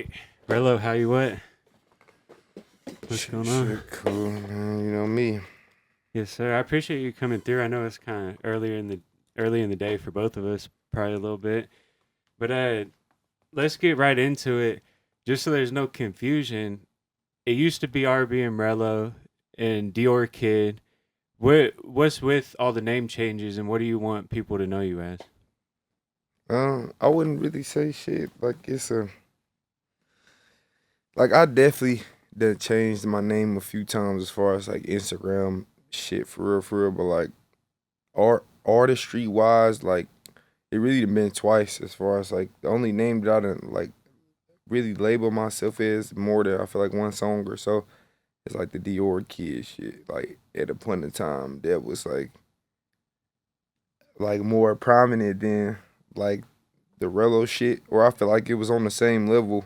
right. Rello, how you what? What's going on? Shit, cool, man. You know me. Yes, sir. I appreciate you coming through. I know it's kind of early in the day for both of us, probably a little bit. But let's get right into it. Just so there's no confusion. It used to be RB and Rello and Dior Kid. What's with all the name changes and what do you want people to know you as? I wouldn't really say shit. Like I definitely done changed my name a few times as far as like Instagram shit for real. But like artistry wise, like it really done been twice as far as like the only name that I done like really label myself as more than I feel like one song or so. It's like the Dior Kid shit. Like at a point in time that was like more prominent than like the Rello shit, or I feel like it was on the same level.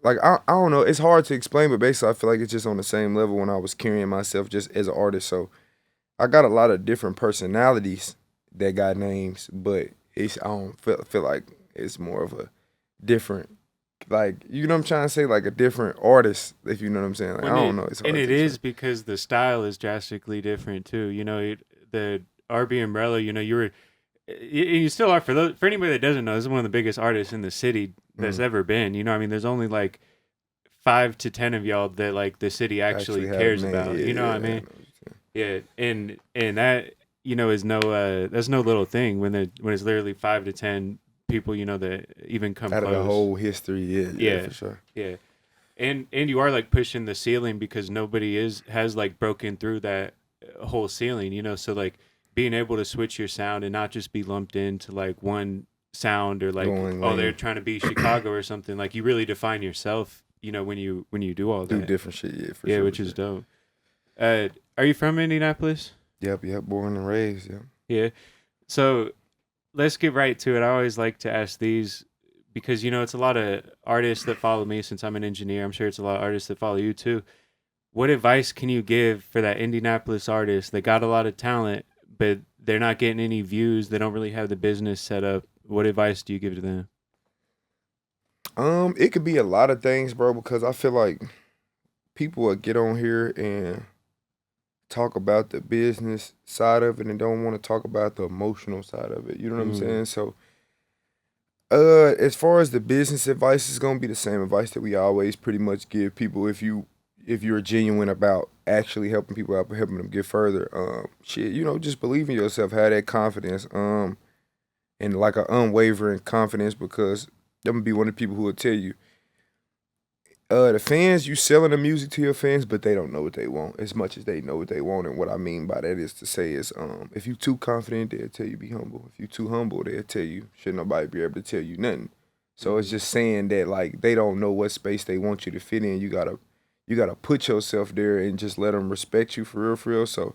Like I don't know, it's hard to explain, but basically I feel like it's just on the same level when I was carrying myself just as an artist. So I got a lot of different personalities that got names, but I don't feel like it's more of a different, like, you know what I'm trying to say, like a different artist, if you know what I'm saying. Like I When don't it know, it's and hard it to explain. is because the style is drastically different too. The RB and Rello, you still are for anybody that doesn't know, this is one of the biggest artists in the city that's Mm. ever been. I mean, there's only like 5 to 10 of y'all that like the city actually Actually have cares name, about. yeah, You know what yeah, I I know mean? what you're saying. Yeah, and that is no that's no little thing when it's literally 5 to 10 people that even come Out of the close. whole history, yeah, Yeah, for sure. yeah, and you are like pushing the ceiling because nobody has like broken through that whole ceiling. So like being able to switch your sound and not just be lumped into like one sound or like, Going oh, they're lane, trying to be Chicago or something. Like you really define yourself. When you do all do that. different shit, yeah, for Yeah, sure, for which is sure. dope. Are you from Indianapolis? Yep, born and raised, yep. Yeah. So let's get right to it. I always like to ask these because it's a lot of artists that follow me since I'm an engineer. I'm sure it's a lot of artists that follow you too. What advice can you give for that Indianapolis artist that got a lot of talent, but they're not getting any views? They don't really have the business set up. What advice do you give to them? It could be a lot of things, bro, because I feel like people will get on here and talk about the business side of it and don't want to talk about the emotional side of it. You know what I'm Mm, saying? So, as far as the business advice, is gonna be the same advice that we always pretty much give people if you're genuine about actually helping people out, helping them get further. Shit, just believe in yourself, have that confidence, and like an unwavering confidence, because I'm gonna be one of the people who will tell you, the fans, you selling the music to your fans, but they don't know what they want as much as they know what they want. And what I mean by that is to say is, if you too confident, they'll tell you be humble. If you too humble, they'll tell you should nobody be able to tell you nothing. So it's mm-hmm. just saying that like they don't know what space they want you to fit in. You gotta put yourself there and just let them respect you for real, for real. So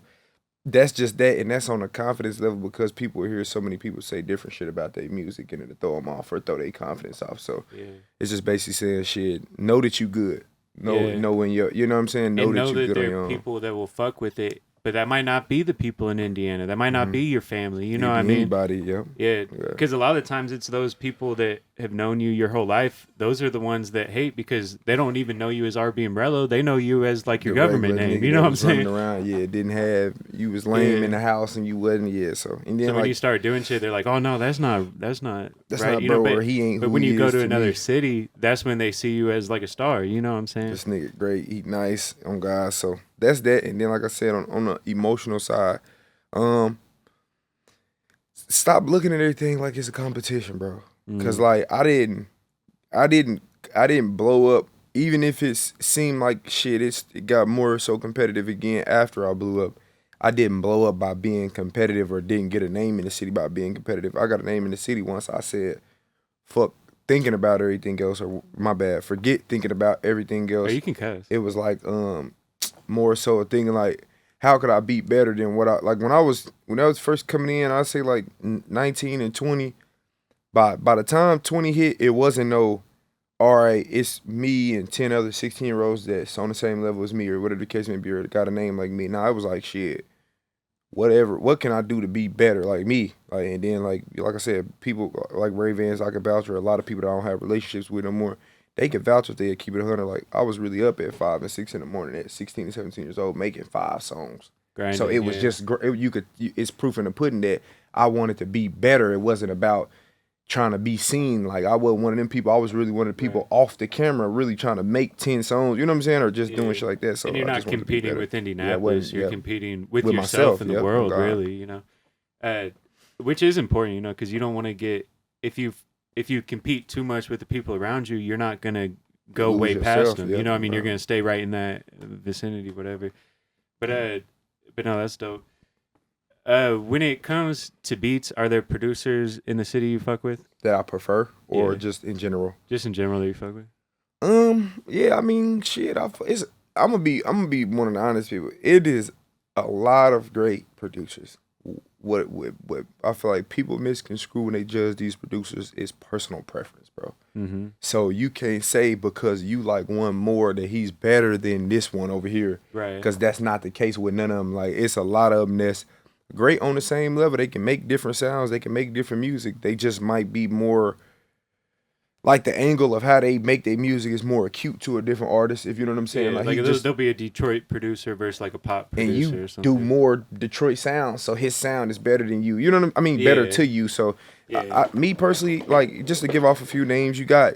that's just that, and that's on a confidence level because people hear so many people say different shit about their music and it'll throw them off or throw their confidence off. So Yeah, it's just basically saying shit. Know that you good. yeah. Know when you know what I'm saying. Know And that know you that good on there are your own. people that will fuck with it, but that might not be the people in Indiana. That might not Mm-hmm. be your family. You know It what I be mean? anybody. Yep. Yeah, Yeah. because a lot of times it's those people that have known you your whole life. Those are the ones that hate because they don't even know you as RB Umbrello. They know you as like your The government regular name. nigga You know that what I'm was running saying? around, yeah, didn't have, you was lame in Yeah. the house and you wasn't, yeah. So and So then when you like start doing shit, they're like, "Oh no, that's not that's right." not bro, or he ain't But who when you he go is to to another me. city, that's when they see you as like a star. You know what I'm saying? This nigga great, eat nice on God. So that's that. And then like I said, on the emotional side, um, stop looking at everything like it's a competition, bro. Cause Mm, like I didn't I didn't blow up. Even if it seemed like shit, it got more so competitive again after I blew up. I didn't blow up by being competitive or didn't get a name in the city by being competitive. I got a name in the city once I said, fuck thinking about everything else, or my bad, forget thinking about everything oh, else. you can cuss. It was like more so thinking like, how could I be better than what I like when I was first coming in, I say like 19 and 20. By the time 20 hit, it wasn't no, all right, it's me and 10 other 16-year-olds that's on the same level as me or whatever the case may be or got a name like me. Now it was like shit. whatever, what can I do to be better, like me, like, and then like I said, people like Ray Vans, I can vouch for a lot of people that I don't have relationships with no more. They can vouch if they keep it 100. Like I was really up at 5 and 6 in the morning at 16 and 17 years old making 5 songs. So it Grinding, was yeah. just it's proof in the pudding that I wanted to be better. It wasn't about trying to be seen. Like I wasn't one of them people. I was really one of the people Right. off the camera, really trying to make 10 songs. You know what I'm saying, or just doing Yeah. shit like that. So And you're I not just wanted to be competing better. with Yeah, I wasn't. Indianapolis. You're Yeah, competing with with yourself myself. and the Yep. On world, God. really. Uh, which is important, because you don't want to get if you compete too much with the people around you, you're not gonna go Lose way past yourself. them. Yep. What I On mean, you're God. gonna stay right in that vicinity, whatever. But but no, that's dope. When it comes to beats, are there producers in the city you fuck with? That I prefer, or Yeah, just in general. just in general that you fuck with. Yeah. I mean, shit. It's. I'm gonna be one of the honest people. It is a lot of great producers. What I feel like people misconstrue when they judge these producers is personal preference, bro. Mm-hmm. So you can't say because you like one more that he's better than this one over here, Right. because that's not the case with none of them. Like it's a lot of them that's great on the same level. They can make different sounds. They can make different music. They just might be more like the angle of how they make their music is more acute to a different artist. If you know what I'm saying, Yeah, like like he there'll, just there'll be a Detroit producer versus like a pop and producer you or do something. more Detroit sounds, so his sound is better than you. You know what I mean? Better Yeah, to you. So, yeah. me personally, like just to give off a few names, you got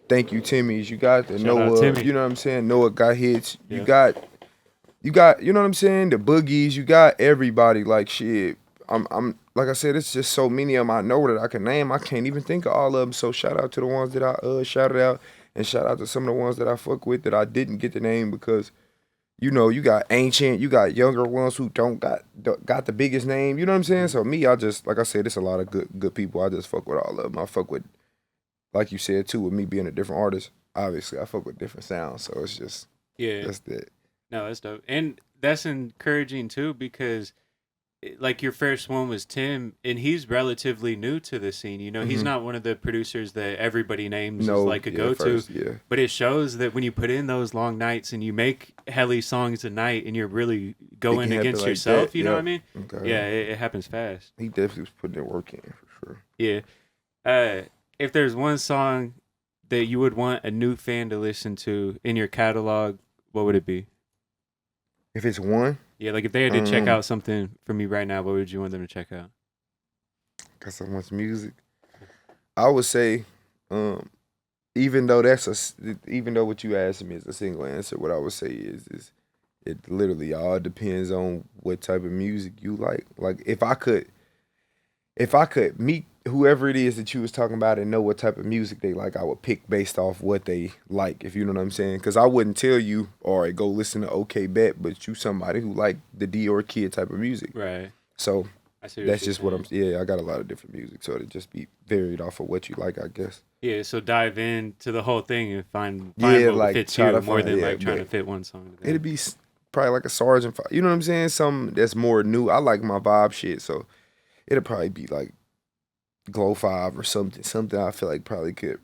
Thank You Timmy's, you got the Shout out Noah, Timmy. you know what I'm saying? Noah got hits. Yeah. You got, you know what I'm saying? The Boogies, you got everybody. Like shit. I'm like I said, it's just so many of them I know that I can name. I can't even think of all of them. So shout out to the ones that I shouted out, and shout out to some of the ones that I fuck with that I didn't get the name because you got ancient, you got younger ones who don't got the biggest name. You know what I'm saying? Mhm. So me, I just like I said, it's a lot of good people. I just fuck with all of them. I fuck with, like you said too, with me being a different artist. Obviously, I fuck with different sounds. So it's just Yeah. that's that. No, that's dope, and that's encouraging too because like your first one was Tim, and he's relatively new to the scene. He's Hmm. not one of the producers that everybody names as No, like a yeah, go-to. first, yeah, But it shows that when you put in those long nights and you make heli songs a night, and you're really it can going happen against like that. yourself. You know what I Yep. mean? Okay. Yeah, it happens fast. He definitely was putting that work in for sure. Yeah. If there's one song that you would want a new fan to listen to in your catalog, what would it be? If it's one, Yeah, like if they had to check um, out something from you right now, what would you want them to check out? got so much music. I would say, um, even though even though what you asked me is a single answer, what I would say is it literally all depends on what type of music you like. Like if I could meet whoever it is that you was talking about and know what type of music they like, I would pick based off what they like, if you know what I'm saying. Because I wouldn't tell you, all right, go listen to OK Bet, but you somebody who like the Dior Kid type of music. Right. So I see what that's you're just what saying. yeah, I got a lot of different music, so it'd just be varied off of what you like, I guess. Yeah, so dive into the whole thing and find Yeah, what like fits try you to more find, than yeah, like trying to but fit one song to it'd them. be probably like a Sergeant, you know what I'm saying? Something that's more new. I like my vibe shit, so it'd probably be like Glow 5 or something I feel like probably could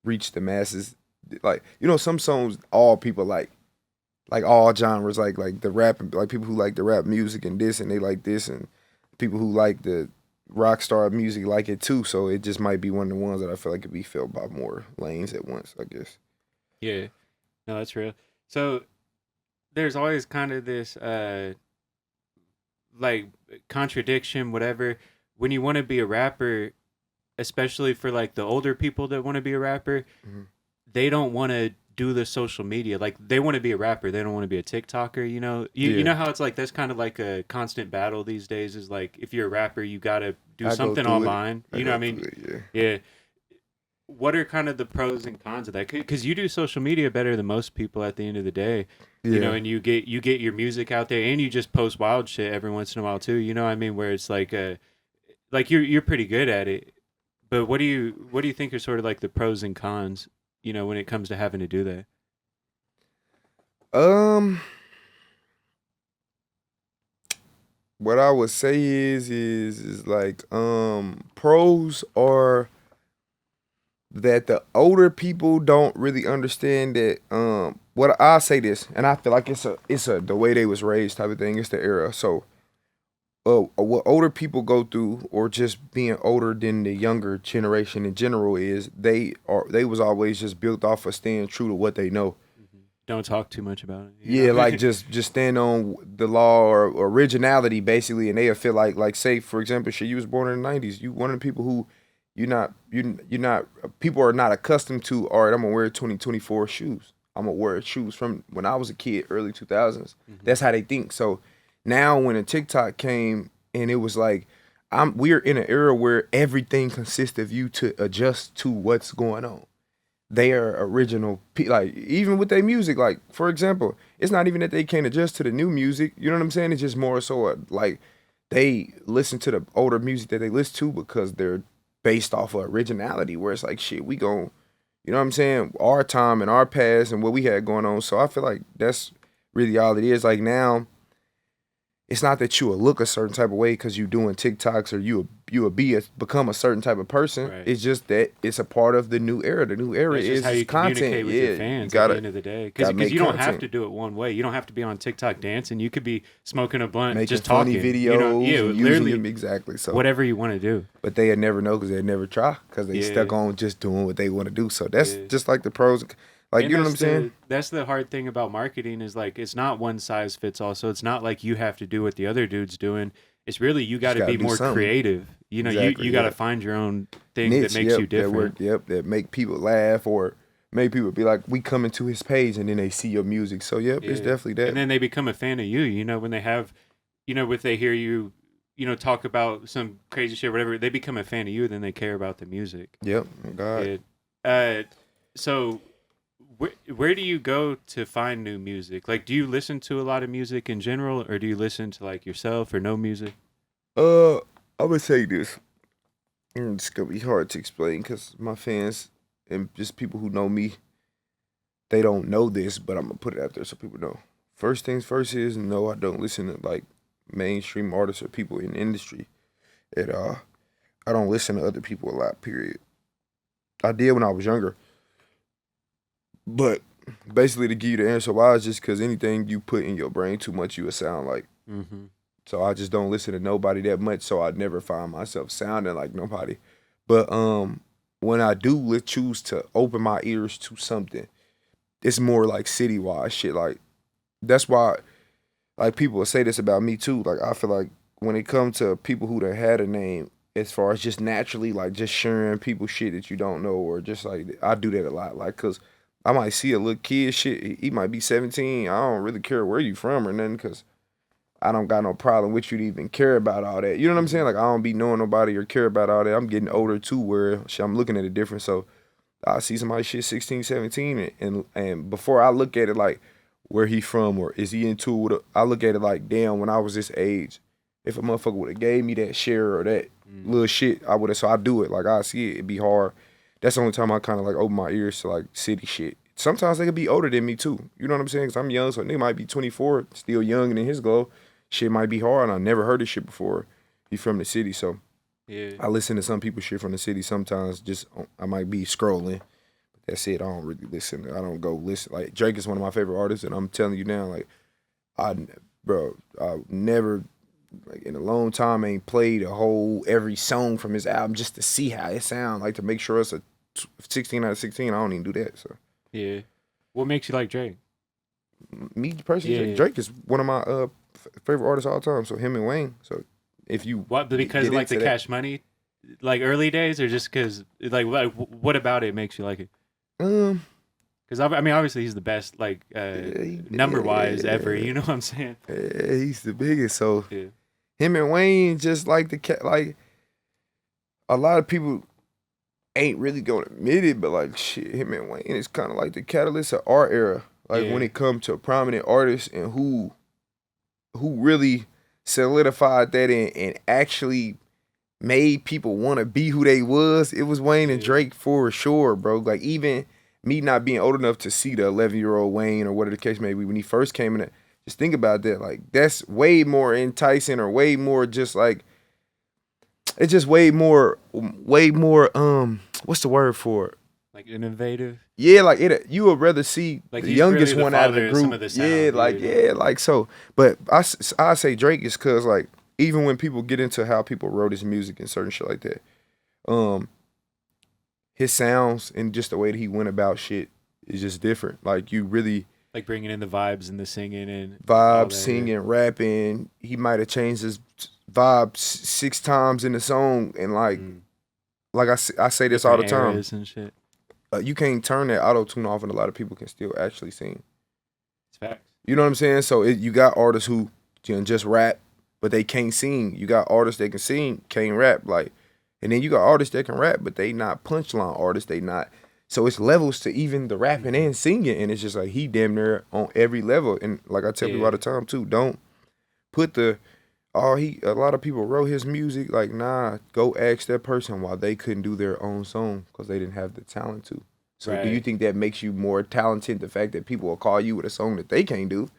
reach the masses. Like, some songs all people like all genres, like the rap, like people who like the rap music and this and they like this, and people who like the rock star music like it too. So it just might be one of the ones that I feel like could be felt by more lanes at once, I guess. Yeah. No, that's real. So there's always kind of this like contradiction, whatever, when you want to be a rapper, especially for like the older people that want to be a rapper, Mhm. they don't want to do the social media. Like they want to be a rapper, they don't want to be a TikToker. You Yeah, know how it's like that's kind of like a constant battle these days. Is like if you're a rapper, you gotta do I go something through it. online. I You know what go I mean? through it. Yeah. Yeah. What are kind of the pros and cons of that? Because you do social media better than most people at the end of the day. Yeah. And you get your music out there, and you just post wild shit every once in a while too. You know what I mean? Where it's like you're pretty good at it. But what do you think are sort of like the pros and cons? When it comes to having to do that. Um, what I would say is like pros are that the older people don't really understand that what I say this, and I feel like it's a the way they was raised type of thing. It's the era. So what older people go through, or just being older than the younger generation in general, is they was always just built off of staying true to what they know. Don't talk too much about it. You Yeah, like know. just stand on the law or originality basically, and they'll feel like say for example, shit, you was born in the '90s. You one of the people who you're not people are not accustomed to. All right, I'm gonna wear 2024 shoes. I'm gonna wear shoes from when I was a kid, early 2000s. Hmm. That's how they think. So now when a TikTok came and it was like we're in an era where everything consists of you to adjust to what's going on. They are original, like even with their music. Like for example, it's not even that they can't adjust to the new music. You know what I'm saying? It's just more so like they listen to the older music that they listen to because they're based off of originality. Where it's like shit, we gon' you know what I'm saying? Our time and our past and what we had going on. So I feel like that's really all it is. Like now, it's not that you will look a certain type of way because you doing TikToks or you will become a certain type of person. Right. It's just that it's a part of the new era. The new era That's just how is you content. communicate with Yeah, your you fans at the end of the day. Because gotta make you don't have content, to do it one way. You don't have to be on TikTok dancing. You could be smoking a blunt, making just funny talking. You know, videos, yeah, and using literally them exactly. So, whatever you want to do. but they never know because they never try because they Yeah, stuck on just doing what they want to do. So that's yeah. just like the pros. Like And you know what I'm saying? that's the hard thing about marketing is like it's not one size fits all. So it's not like you have to do what the other dude's doing. It's really you got Just to gotta be do more something. creative. You know, Exactly. you got to Yeah. find your own thing that Niche. makes you Yep. That different. work. Yep. That make people laugh or make people be like, we come into his page and then they see your music. So yep, it's Yeah. definitely And that. then they become a fan of you, when they have, if they hear you, talk about some crazy shit, whatever, they become a fan of you, then they care about the music. Yep. Oh God. Yeah. So where do you go to find new music? Like, do you listen to a lot of music in general, or do you listen to like yourself or no music? Uh, I would say this. And it's gonna be hard to explain because my fans and just people who know me, they don't know this, but I'm gonna put it out there so people know. First things first is no, I don't listen to like mainstream artists or people in the industry. It I don't listen to other people a lot. Period. I did when I was younger, but basically to give you the answer why is just because anything you put in your brain too much, you would sound like. Mm-hmm. So I just don't listen to nobody that much. So I never find myself sounding like nobody. But when I do choose to open my ears to something, it's more like citywide shit. Like that's why like people will say this about me too. Like I feel like when it comes to people who done had a name, as far as just naturally like just sharing people shit that you don't know, or just like I do that a lot. Like cause I might see a little kid shit. He might be 17. I don't really care where you from or nothing, cause I don't got no problem with you to even care about all that. You know what I'm saying? Like I don't be knowing nobody or care about all that. I'm getting older too, where shit, I'm looking at it different. So I see somebody shit 16, 17, and before I look at it like where he from or is he into it, I look at it like damn, when I was this age, if a motherfucker would have gave me that share or that Mm. little shit, I would have. So I do it. Like I see it, it'd be hard. That's the only time I kind of like open my ears to like city shit. Sometimes they could be older than me too. You know what I'm saying? Cause I'm young, so they might be 24, still young and in his glow. Shit might be hard. And I never heard this shit before. He from the city, so Yeah. I listen to some people shit from the city sometimes. Just I might be scrolling. That's it. I don't really listen. I don't go listen. Like Drake is one of my favorite artists, and I'm telling you now, like I, bro, I never like in a long time ain't played a whole every song from his album just to see how it sound. Like to make sure it's a 16 out of 16. I don't even do that. So Yeah. What makes you like Drake? me personally, Yeah. Drake is one of my favorite artists of all time. So him and Wayne. So if you What? Because get of like the into that, Cash Money, like early days, or just because like what about it makes you like it? um, Because I mean, obviously he's the best, like number wise ever. yeah, You know what I'm saying? he's the biggest. So Yeah. him and Wayne just like the cat. Like a lot of people ain't really gonna admit it, but like shit, him and Wayne is kind of like the catalyst of our era. Like when Yeah. it comes to prominent artists and who really solidified that and actually made people want to be who they was, it was Wayne and Yeah. Drake for sure, bro. Like even me not being old enough to see the 11-year-old Wayne or whatever the case may be when he first came in, just think about that. Like that's way more enticing or way more just like it's just way more what's the word for it? Like innovative. Yeah, like it you would rather see Like the he's really youngest the one out of father the of some group. of the Yeah, sound. like Yeah. yeah, like so. But I say Drake is cause like even when people get into how people wrote his music and certain shit like that, um, his sounds and just the way that he went about shit is just different. Like you really Like bringing in the vibes and the singing and all vibe, that. singing, rapping. He might have changed his vibe 6 times in the song, and like I say this all the Different time. eras and shit. You can't turn that auto tune off, and a lot of people can still actually sing. It's facts. You know what I'm saying? So you got artists who can just rap, but they can't sing. You got artists that can sing, can't rap. Like, and then you got artists that can rap, but they not punchline artists. They not. So it's levels to even the rapping and singing, and it's just like he damn near on every level. And like I tell people all the time too, don't put the a lot of people wrote his music. Like, nah, go ask that person why they couldn't do their own song because they didn't have the talent to. So do you Right. think that makes you more talented? The fact that people will call you with a song that they can't do,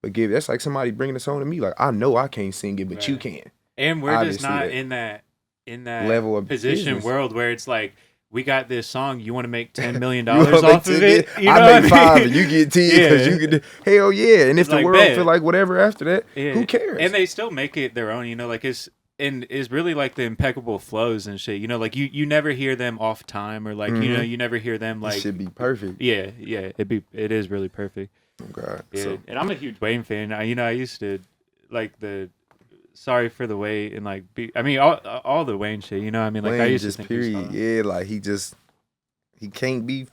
but that's like somebody bringing a song to me. Like, I know I can't sing it, but you Right. can. And we're just Obviously, not that in that level of position business. world where it's like we got this song, you want to make $10 million You wanna make off of 10 it? million? You know I what make mean? 5 and you get 10 because Yeah. you can do. Hell yeah! And if It's the like, world bet. feel like whatever after that, Yeah. who cares? And they still make it their own, you know, like it's really like the impeccable flows and shit. You know, like you never hear them off time or like you know, you never hear them it like should be perfect. yeah, it is really perfect. Oh God. Yeah. So And I'm a huge Wayne fan. I used to like the Sorry for the Wait and like I mean all the Wayne shit, you know what I mean? Like I Wayne used to just think he was period. hard. Yeah, like he can't be.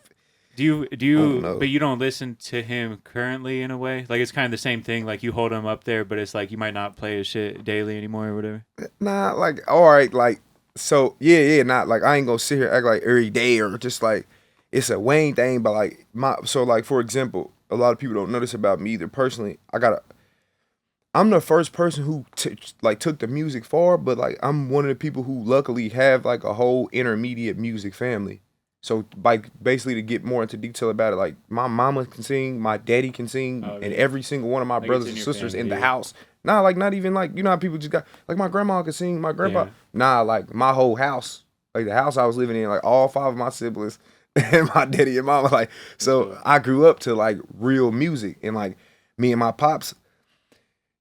Do you don't know. but you don't listen to him currently in a way? Like it's kind of the same thing, like you hold him up there, but it's like you might not play his shit daily anymore or whatever. Nah, like all right, like so yeah, not like I ain't gonna sit here act like every day or just like it's a Wayne thing, but like like for example, a lot of people don't know this about me either. Personally, I'm the first person who took the music far, but like I'm one of the people who luckily have like a whole intermediate music family. So like basically to get more into detail about it, like my mama can sing, my daddy can sing, Oh, and really? every single one of my Like, it's brothers in and your sisters in family, the yeah. house. Nah, like not even like you know how people just got like my grandma can sing, my grandpa. Yeah. Nah, like my whole house, like the house I was living in, like all 5 of my siblings and my daddy and mama, like so cool. I grew up to like real music and like me and my pops.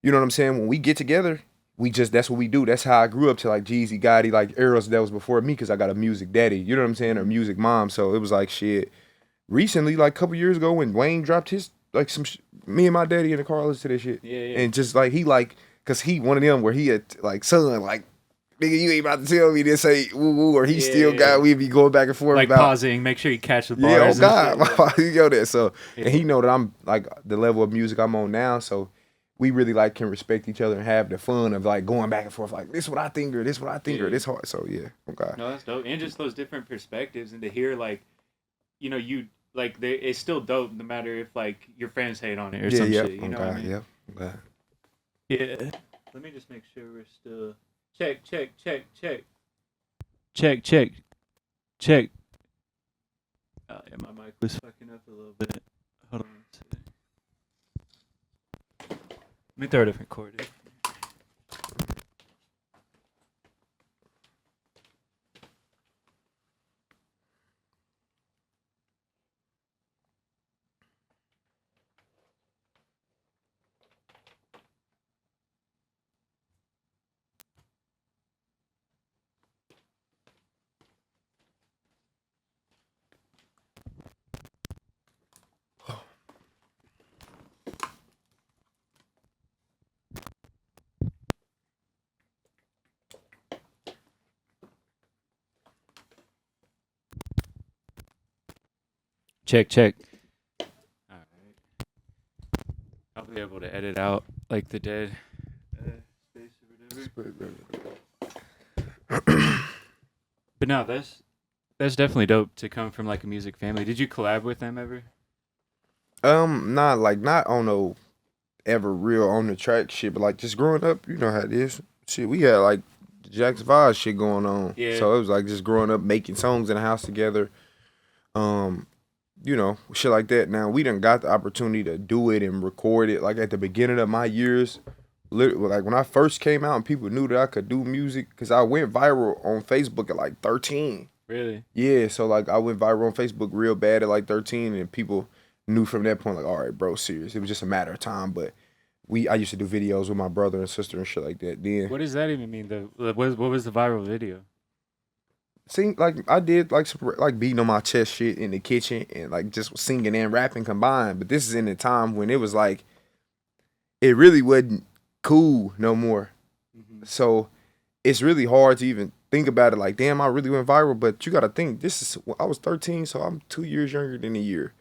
You know what I'm saying? When we get together, that's what we do. That's how I grew up to like Jeezy, Gotti, like Eros that was before me because I got a music daddy. You know what I'm saying? Or music mom. So it was like shit. Recently, like a couple years ago, when Wayne dropped his like me and my daddy in the car listened to this shit. Yeah. And just like he like, cause he one of them where he had like son like. Nigga, you ain't about to tell me this ain't woo woo, or he still got. We be going back and forth Like about pausing, make sure you catch the bars. yeah, oh and God, shit, you know that. So yeah. and he know that I'm like the level of music I'm on now. So we really like can respect each other and have the fun of like going back and forth. Like this what I think or this what I think or Yeah. this hard. So yeah, oh God. No, that's dope. And just those different perspectives and to hear like, you know, you like it's still dope no matter if like your friends hate on it or some shit. You oh know God, what I mean? yeah, oh God. Yeah. Let me just make sure we're still check. Oh yeah, my mic was fucking up a little bit. Hold on. Let me throw a different chord in. Check. All right. I'll be able to edit out like the dead space or whatever. But no, that's definitely dope to come from like a music family. Did you collab with them ever? Not on no ever real on the track shit, but like just growing up, you know how it is. Shit, we had like Jackson 5 shit going on. Yeah. So it was like just growing up making songs in the house together. You know, shit like that. Now we done got the opportunity to do it and record it. Like at the beginning of my years, like when I first came out and people knew that I could do music, because I went viral on Facebook at like 13. Really? Yeah, so like I went viral on Facebook real bad at like 13, and people knew from that point like, all right, bro, serious. It was just a matter of time. But I used to do videos with my brother and sister and shit like that. Then What does that even mean? What was the viral video? sing like I did like some, like beating on my chest shit in the kitchen and like just singing and rapping combined. But this is in the time when it was like it really wasn't cool no more. Mm-hmm. So it's really hard to even think about it. Like, damn, I really went viral. But you got to think this is I was 13, so I'm 2 years younger than a year.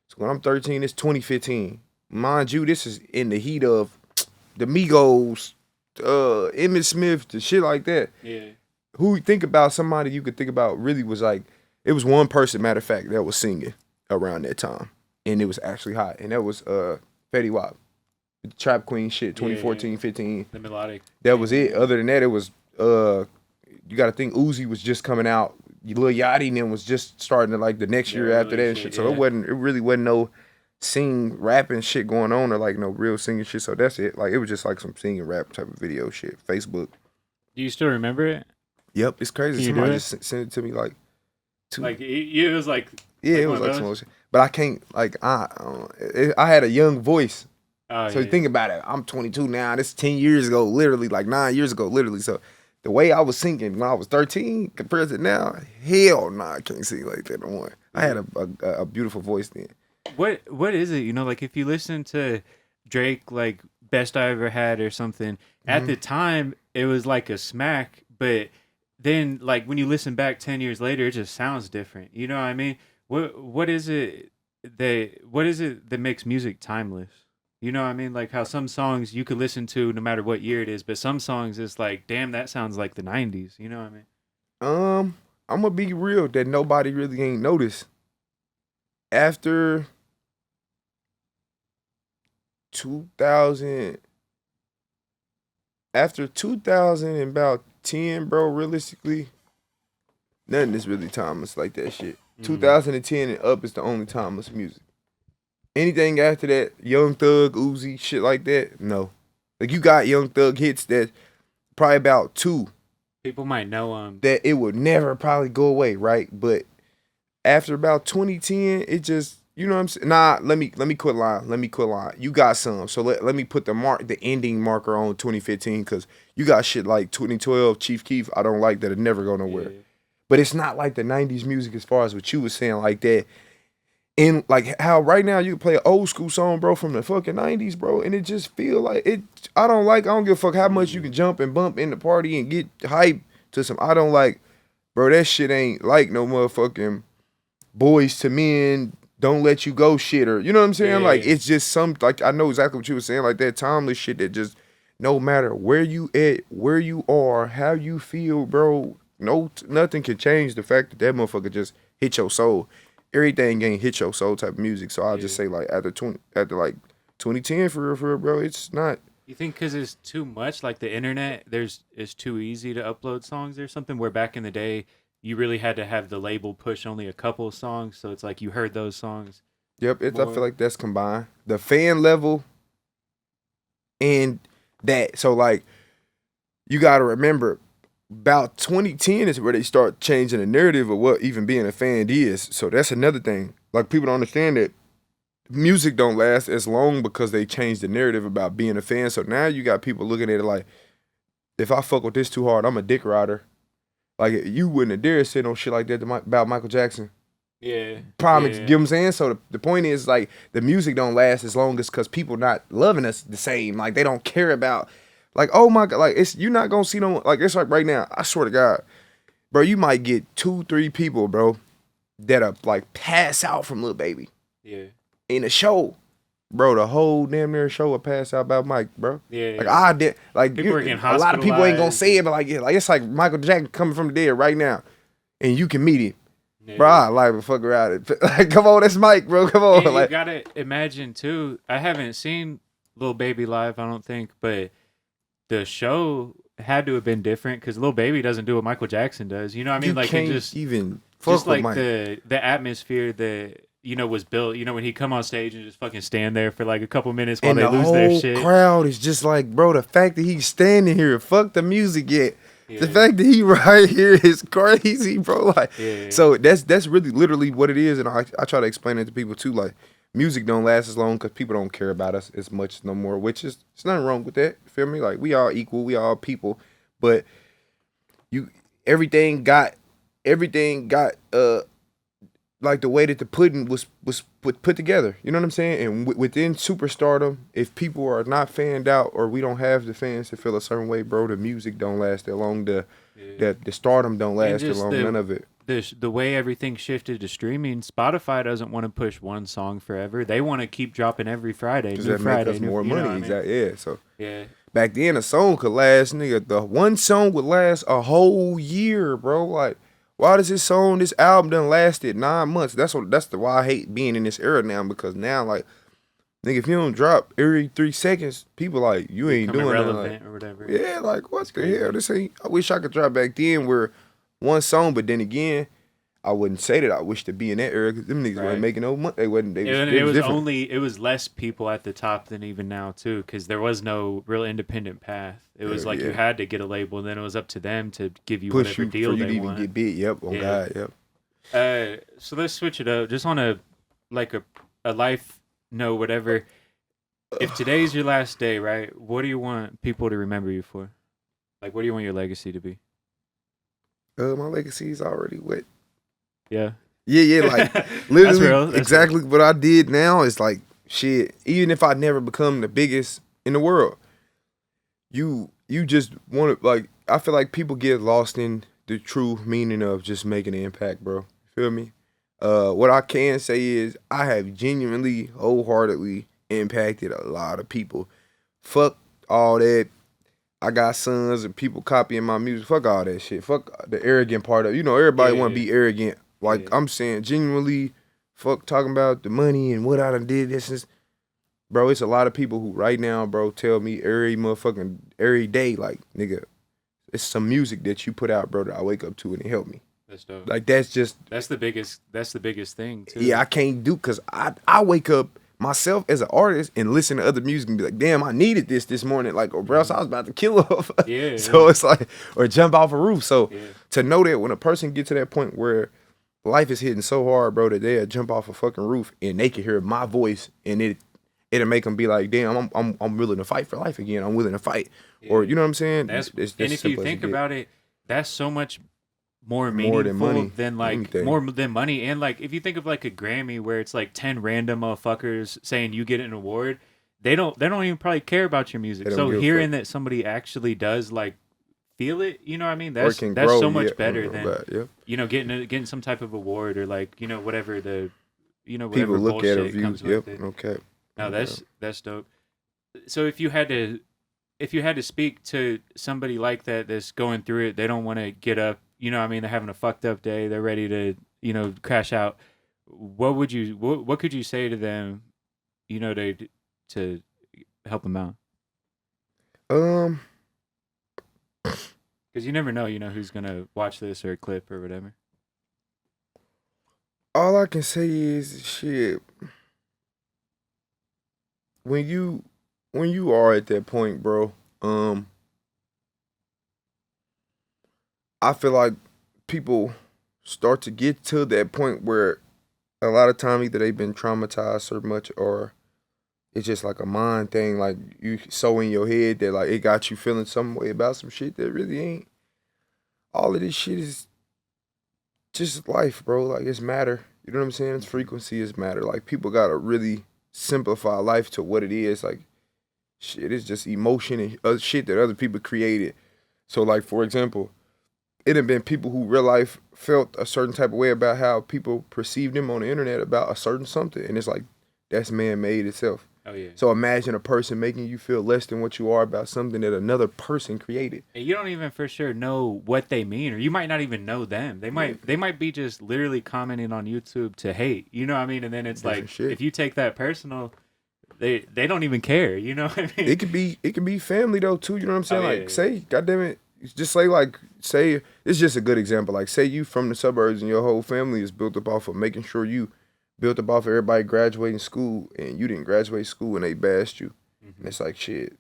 So when I'm 13, it's 2015. Mind you, this is in the heat of the Migos, Emmett Smith, the shit like that. Yeah. Who you think about somebody you could think about really was like, it was one person, matter of fact, that was singing around that time. And it was actually hot. And that was Fetty Wap. The Trap Queen shit, 2014, 15. The melodic. That was it. Other than that, it was, you got to think Uzi was just coming out. Lil Yachty and then was just starting to like the next year after that and shit. So it really wasn't no sing rapping shit going on or like no real singing shit. So that's it. Like it was just like some singing rap type of video shit. Facebook. Do you still remember it? Yep, it's crazy. Can you Somebody do it? just sent it to me like Like it was like yeah, it was like some shit. But I can't like I had a young voice. So you think about it. I'm 22 now. This 10 years ago, literally like 9 years ago, literally. So the way I was singing when I was 13 compared to now, hell nah, I can't sing like that no more. I had a beautiful voice then. What is it? You know, like if you listen to Drake, like Best I Ever Had or something, at the time it was like a smack, but then like when you listen back 10 years later, it just sounds different. You know what I mean? What is it that makes music timeless? You know what I mean? Like how some songs you could listen to no matter what year it is, but some songs it's like, damn, that sounds like the 90s. You know what I mean? I'm gonna be real that nobody really ain't noticed. After 2000 and about 10, bro, realistically, nothing is really timeless like that shit. 2010 and up is the only timeless music. Anything after that, Young Thug, Uzi, shit like that, no. Like you got Young Thug hits that probably about 2 People might know them. that it would never probably go away, right? But after about 2010, it just, you know what I'm saying? Nah, let me quit lying. You got some. So let me put the ending marker on 2015 because you got shit like 2012, Chief Keef. I don't like that. It never go nowhere. Yeah. But it's not like the 90s music as far as what you was saying like that. And like how right now you can play an old school song, bro, from the fucking 90s, bro, and it just feel like it. I don't give a fuck how much you can jump and bump in the party and get hype to some. I don't like, bro, that shit ain't like no motherfucking Boys to Men, Don't Let You Go shit, or you know what I'm saying? Yeah. Like it's just some, like I know exactly what you were saying, like that timeless shit that just no matter where you at, where you are, how you feel, bro, nothing can change the fact that that motherfucker just hit your soul. Everything ain't hit your soul type of music. So I'll just say like after 2010 for real, bro, it's not. You think because it's too much, like the internet, it's too easy to upload songs or something, where back in the day, you really had to have the label push only a couple of songs, so it's like you heard those songs. Yep, I feel like that's combined. The fan level and that. So like, you got to remember, about 2010 is where they start changing the narrative of what even being a fan is. So that's another thing. Like people don't understand that music don't last as long because they changed the narrative about being a fan. So now you got people looking at it like, if I fuck with this too hard, I'm a dick rider. Like you wouldn't have dared say no shit like that about Michael Jackson. Yeah. Promise, you know what I'm saying? So the point is like the music don't last as long as because people not loving us the same. Like they don't care about. Like, oh my God, like you're not gonna see no, like it's like right now, I swear to God, bro, you might get 2-3 people, bro, that are like pass out from Lil Baby. Yeah. In a show. Bro, the whole damn near show will pass out about Mike, bro. Yeah. Like I did like people are getting a lot of people ain't gonna say it, but like it's like Michael Jackson coming from the dead right now. And you can meet him. Yeah. Bro, I like to fuck around. Like, come on, that's Mike, bro. Come on. And like, you gotta imagine too, I haven't seen Lil Baby live, I don't think, but the show had to have been different because Lil Baby doesn't do what Michael Jackson does. You know what I mean? You like can't it just even fuck just with like Mike. the atmosphere that was built. You know, when he come on stage and just fucking stand there for like a couple minutes while and they lose their shit. The whole crowd is just like, bro, the fact that he's standing here, fuck the music yet. Yeah. The fact that he right here is crazy, bro. Like, yeah. So that's really literally what it is, and I try to explain it to people too. Like, music don't last as long because people don't care about us as much no more. Which is, it's nothing wrong with that. You feel me? Like we all equal, we all people, but you everything got everything got like the way that the pudding was put together. You know what I'm saying? And within superstardom, if people are not fanned out or we don't have the fans to feel a certain way, bro, the music don't last that long. Yeah. The stardom don't And last that just long. None of it. the way everything shifted to streaming, Spotify doesn't want to push one song forever. They want to keep dropping every Friday, Because new that make Friday, us new, more you know money. what I mean? Exactly. Yeah. So Yeah. back then, a song could last, nigga. The one song would last a whole year, bro. Like, why does this album done lasted 9 months? That's the why I hate being in this era now, because now, like, nigga, if you don't drop every 3 seconds, people like, you ain't Become doing nothing. irrelevant Like, or whatever. yeah, like, what It's the crazy. hell? This ain't. I wish I could drop back then where one song, but then again, I wouldn't say that I wish to be in that era because them niggas Right. wasn't making no money. They wasn't. They was, And they it was was different. only it was less people at the top than even now too, because there was no real independent path. It was Yeah, like you yeah. had to get a label, and then it was up to them to give you Push whatever you deal for you they to even want. get big. Yep. On Yeah. God. Yep. So let's switch it up, just on a life note, whatever. If today's your last day, right? What do you want people to remember you for? Like, what do you want your legacy to be? My legacy is already wet. Yeah. Yeah, like That's literally real. That's exactly what I did now is like shit. Even if I never become the biggest in the world, you just want to, like, I feel like people get lost in the true meaning of just making an impact, bro. Feel me? What I can say is I have genuinely, wholeheartedly impacted a lot of people. Fuck all that. I got sons and people copying my music. Fuck all that shit. Fuck the arrogant part of it. You know, everybody Yeah, want to yeah. be arrogant. Like, Yeah. I'm saying, genuinely, fuck talking about the money and what I done did. This is, bro, it's a lot of people who right now, bro, tell me every day, like, nigga, it's some music that you put out, bro, that I wake up to and it helped me. That's dope. Like, that's just, That's the biggest thing too. yeah, I can't do, because I wake up myself as an artist and listen to other music and be like, damn, I needed this morning, like, or else I was about to kill off. Yeah. So it's like, or jump off a roof. So Yeah. to know that when a person get to that point where life is hitting so hard, bro, that they'll jump off a fucking roof and they can hear my voice and it'll make them be like, damn, I'm willing to fight for life again. I'm willing to fight. Or, you know what I'm saying? That's It's and if simple you as think get. about it, that's so much more More than meaningful money. than like Anything. more than money. And like if you think of like a Grammy where it's like 10 random motherfuckers saying you get an award, they don't even probably care about your music. They don't So give a hearing fuck. that somebody actually does like feel it, you know what I mean? Or That's can that's grow, so much yeah, better oh, than God, yeah. you know getting some type of award or like you know whatever the whatever People look at bullshit it, views. comes Yep. with it. Okay. No, that's dope. So if you had to speak to somebody like that that's going through it, they don't want to get up, you know what I mean, they're having a fucked up day, they're ready to, you know, crash out. What could you say to them, you know, to help them out? Um, Cuz you never know, you know, who's going to watch this or a clip or whatever. all I can say is shit. When you are at that point, bro, I feel like people start to get to that point where a lot of time either they've been traumatized so much or it's just like a mind thing, like you so in your head that like it got you feeling some way about some shit that really ain't. All of this shit is just life, bro. Like it's matter. You know what I'm saying? It's frequency is matter. Like people gotta really simplify life to what it is. Like shit is just emotion and other shit that other people created. So like for example, it have been people who real life felt a certain type of way about how people perceive them on the internet about a certain something, and it's like that's man made itself. Oh yeah. So imagine a person making you feel less than what you are about something that another person created. And you don't even for sure know what they mean, or you might not even know them. They might be just literally commenting on YouTube to hate. You know what I mean? And then it's Different like shit. if you take that personal, they don't even care. You know what I mean? It could be family though too. You know what I'm saying? Oh, yeah, Like yeah. say, goddamn it, just say it's just a good example. Like say you from the suburbs and your whole family is built up off of making sure you built up off of everybody graduating school and you didn't graduate school and they bashed you. And it's like shit.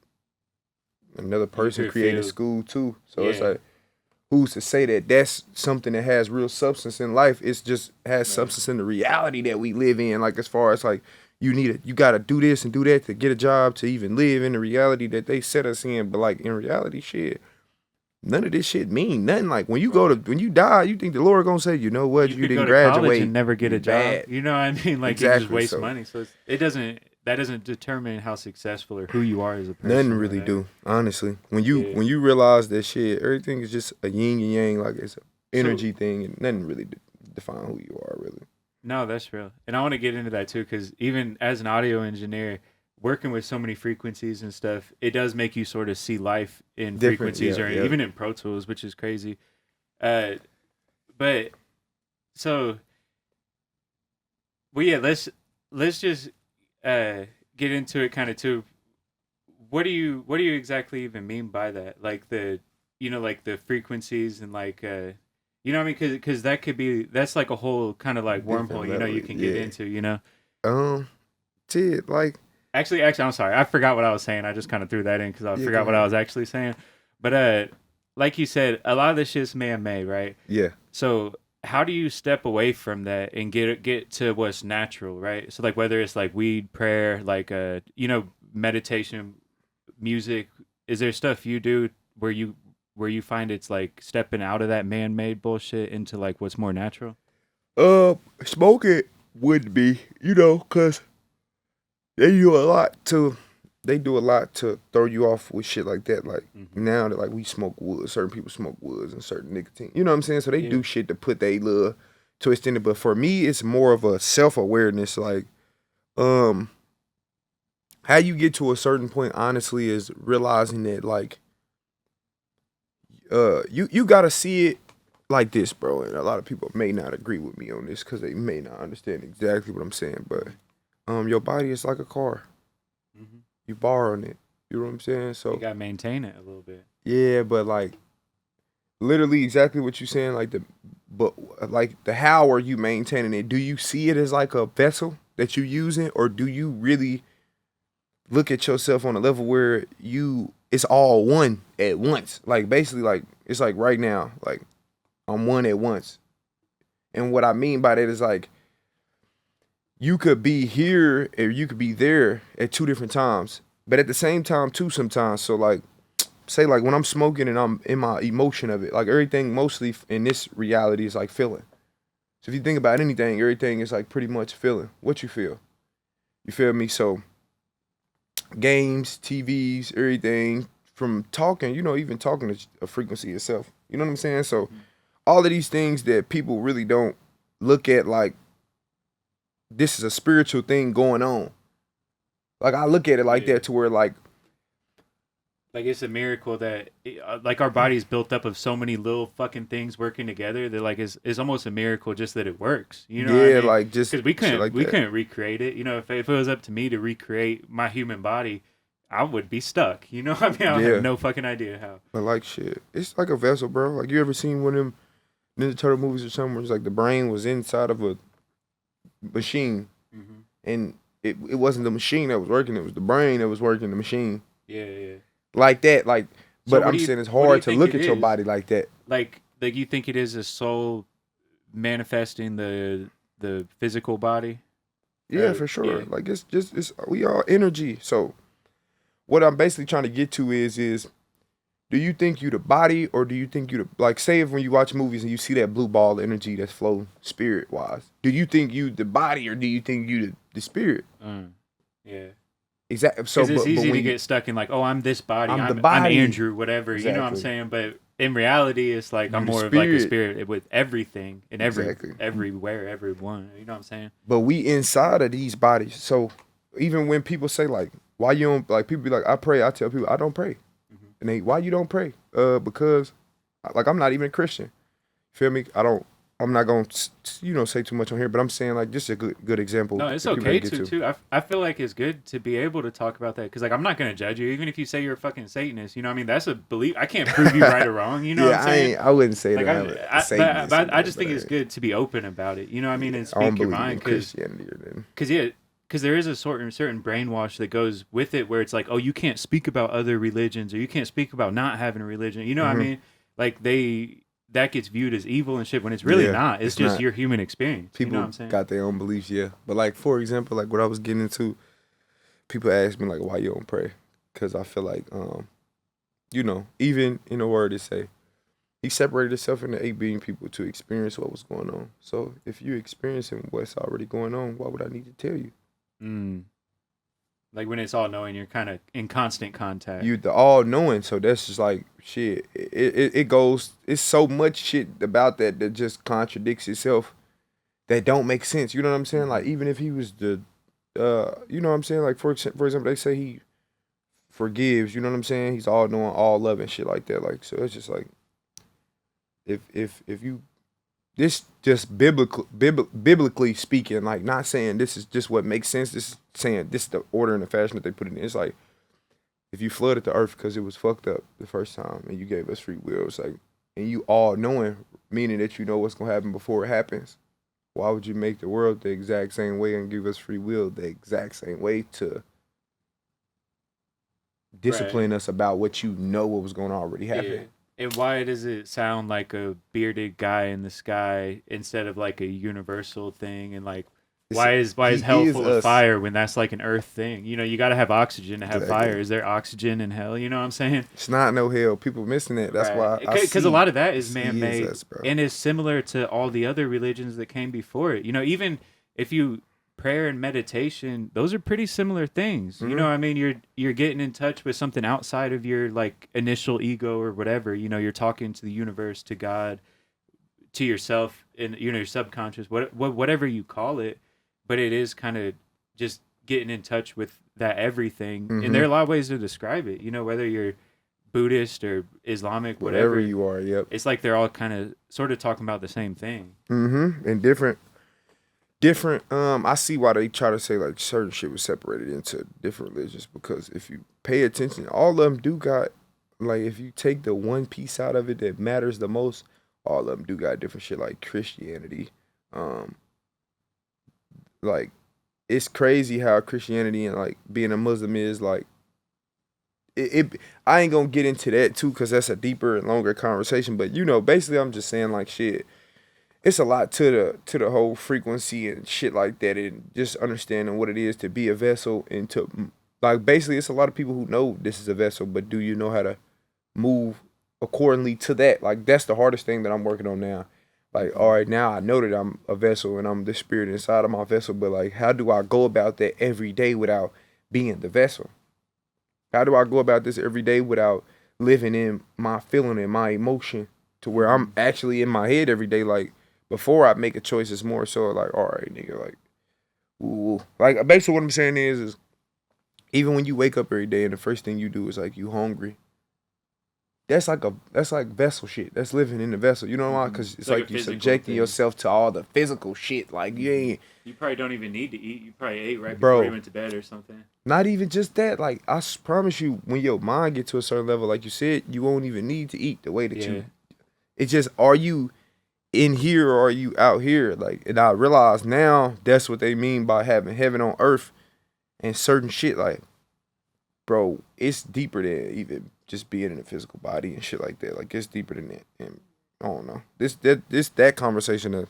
Another person could created feel- school too. So it's Yeah. like who's to say that that's something that has real substance in life? It's just has Right. substance in the reality that we live in. Like as far as like you gotta do this and do that to get a job to even live in the reality that they set us in. But like in reality, shit, none of this shit mean nothing. Like when you die, you think the Lord gonna say, you know what, You you could go didn't to college graduate and never get a you job. bad. You know what I mean? Like you Exactly. just waste So money. So that doesn't determine how successful or who you are as a person. nothing or really whatever. do, honestly. When Yeah. you realize that shit, everything is just a yin and yang, like it's an So energy thing, and nothing really define who you are, really. no, that's real. And I want to get into that too, because even as an audio engineer, working with so many frequencies and stuff, it does make you sort of see life in Different, frequencies yeah, or yeah. even in Pro Tools, which is crazy. Uh, but so, well, yeah, let's just get into it kind of too. What do you exactly even mean by that? Like like the frequencies and like you know what I mean? Because that could be that's like a whole kind of like Different wormhole. level, You can get yeah. into. You know. Shit, like Actually, I'm sorry. I forgot what I was saying. I just kind of threw that in because I yeah, go forgot what I ahead. was actually saying. But like you said, a lot of this shit's man-made, right? Yeah. So how do you step away from that and get to what's natural, right? So like whether it's like weed, prayer, like meditation, music. Is there stuff you do where you find it's like stepping out of that man-made bullshit into like what's more natural? Smoking would be, cause they do a lot to throw you off with shit like that. Like Mm-hmm. now that like we smoke wood, certain people smoke woods and certain nicotine. You know what I'm saying? So they Yeah. do shit to put their little twist in it. But for me, it's more of a self awareness. Like, how you get to a certain point, honestly, is realizing that like, you gotta see it like this, bro. And a lot of people may not agree with me on this because they may not understand exactly what I'm saying. But your body is like a car. Mm-hmm. You borrowing it. You know what I'm saying? You So gotta maintain it a little bit. yeah, but like literally exactly what you saying. Like the how are you maintaining it? Do you see it as like a vessel that you using, or do you really look at yourself on a level where it's all one at once? Like basically, like it's like right now, like I'm one at once. And what I mean by that is like you could be here or you could be there at two different times, but at the same time too sometimes. So like say like when I'm smoking and I'm in my emotion of it, like everything mostly in this reality is like feeling. So if you think about anything, everything is like pretty much feeling. What you feel. You feel me? So games, TVs, everything from talking, even talking is a frequency itself. You know what I'm saying? So all of these things that people really don't look at like this is a spiritual thing going on. Like I look at it like Yeah. that to where like Like it's a miracle that like our body's built up of so many little fucking things working together that like is almost a miracle just that it works. You know what I yeah, mean? like just Because we shit couldn't like we that. couldn't recreate it. If it was up to me to recreate my human body, I would be stuck. You know what I mean? I have Yeah. no fucking idea how. But like shit. It's like a vessel, bro. Like you ever seen one of them Ninja Turtle movies or something where it's like the brain was inside of a machine Mm-hmm. and it wasn't the machine that was working, it was the brain that was working the machine. Yeah, yeah. Like that, like So but I'm saying it's what do you hard to think look it at your is? body like that. Like you think it is a soul manifesting the physical body? Yeah, for sure. Yeah. Like it's we all energy. So what I'm basically trying to get to is do you think you the body or do you think you the like say if when you watch movies and you see that blue ball energy that's flowing spirit wise, do you think you the body or do you think you the spirit? Yeah. Exactly. So Because it's but easy to when you get stuck in like, oh, I'm this body, I'm the I'm body. Andrew, whatever. You know what I'm Exactly. saying? But in reality, it's like I'm You the more of like a spirit. spirit with everything and Exactly. everywhere, everyone. You know what I'm saying? But we inside of these bodies. So even when people say like, why you don't like people be like, I pray, I tell people I don't pray. Mm-hmm. And they why you don't pray? Because like I'm not even a Christian. Feel me? I'm not gonna say too much on here, but I'm saying like just a good example No, it's that people okay gotta get to to. too. I feel like it's good to be able to talk about that because like I'm not gonna judge you even if you say you're a fucking Satanist. You know what I mean? That's a belief. I can't prove you right or wrong. You know what I'm Yeah, saying? I wouldn't say Like that I'm a Satanist, but I just but think it's good to be open about it. You know what I mean? And I don't speak your believe mind in because Christianity or then. yeah, because there is a certain brainwash that goes with it where it's like, oh, you can't speak about other religions or you can't speak about not having a religion. You know what I Mm-hmm. mean? Like that gets viewed as evil and shit when it's really Yeah, not. It's it's just not. your human experience. You know People what I'm saying? got their own beliefs, yeah. But like for example, like what I was getting into, people ask me like, why you don't pray? Because I feel like, even in the word it say, he separated himself into 8 billion people to experience what was going on. So if you experiencing what's already going on, why would I need to tell you? Mm. Like when it's all knowing, you're kind of in constant contact. You the all knowing, so that's just like shit. It goes. It's so much shit about that just contradicts itself. That don't make sense. You know what I'm saying? Like even if he was the, you know what I'm saying? Like for example, they say he forgives. You know what I'm saying? He's all knowing, all loving, shit like that. Like so, it's just like if you this just biblically speaking, like not saying this is just what makes sense. This is saying this is the order and the fashion that they put it in. It's like if you flooded the earth because it was fucked up the first time and you gave us free will, it's like and you all knowing, meaning that you know what's gonna happen before it happens. Why would you make the world the exact same way and give us free will the exact same way to discipline us about what you know what was going to already happen? Yeah. And why does it sound like a bearded guy in the sky instead of like a universal thing? And like, why is hell full of fire when that's like an earth thing? You know, you got to have oxygen to have fire. Is there oxygen in hell? You know what I'm saying? It's not no hell. People missing it. That's why. Because a lot of that is man-made and is similar to all the other religions that came before it. You know, even if you prayer and meditation, those are pretty similar things. You know what I mean? You're getting in touch with something outside of your like initial ego or whatever. You know, you're talking to the universe, to God, to yourself, and you know, your subconscious, whatever you call it. But it is kind of just getting in touch with that everything. And there are a lot of ways to describe it. You know, whether you're Buddhist or Islamic, whatever you are, yep. It's like they're all kind of sort of talking about the same thing. And different. I see why they try to say like certain shit was separated into different religions, because if you pay attention, all of them do got, like, if you take the one piece out of it that matters the most, all of them do got different shit. Like Christianity, like it's crazy how Christianity and like being a Muslim is like I ain't gonna get into that too, because that's a deeper and longer conversation. But you know, basically I'm just saying like shit, it's a lot to the whole frequency and shit like that, and just understanding what it is to be a vessel, and to like basically it's a lot of people who know this is a vessel, but do you know how to move accordingly to that? Like that's the hardest thing that I'm working on now. Like, all right, now I know that I'm a vessel and I'm the spirit inside of my vessel, but like how do I go about that every day without being the vessel? How do I go about this every day without living in my feeling and my emotion to where I'm actually in my head every day? Like, before I make a choice, it's more so like, all right, nigga, like, ooh. Like, basically what I'm saying is even when you wake up every day and the first thing you do is like, you hungry. That's like vessel shit. That's living in the vessel. You know what I mean? Because it's like you subjecting yourself to all the physical shit. Like, you probably don't even need to eat. You probably ate right before you went to bed or something. Not even just that. Like, I promise you, when your mind gets to a certain level, like you said, you won't even need to eat the way that you. It's just, are you in here or are you out here? Like, and I realize now that's what they mean by having heaven on earth and certain shit. Like, bro, it's deeper than even just being in a physical body and shit like that. Like, it's deeper than that. And I don't know. That conversation to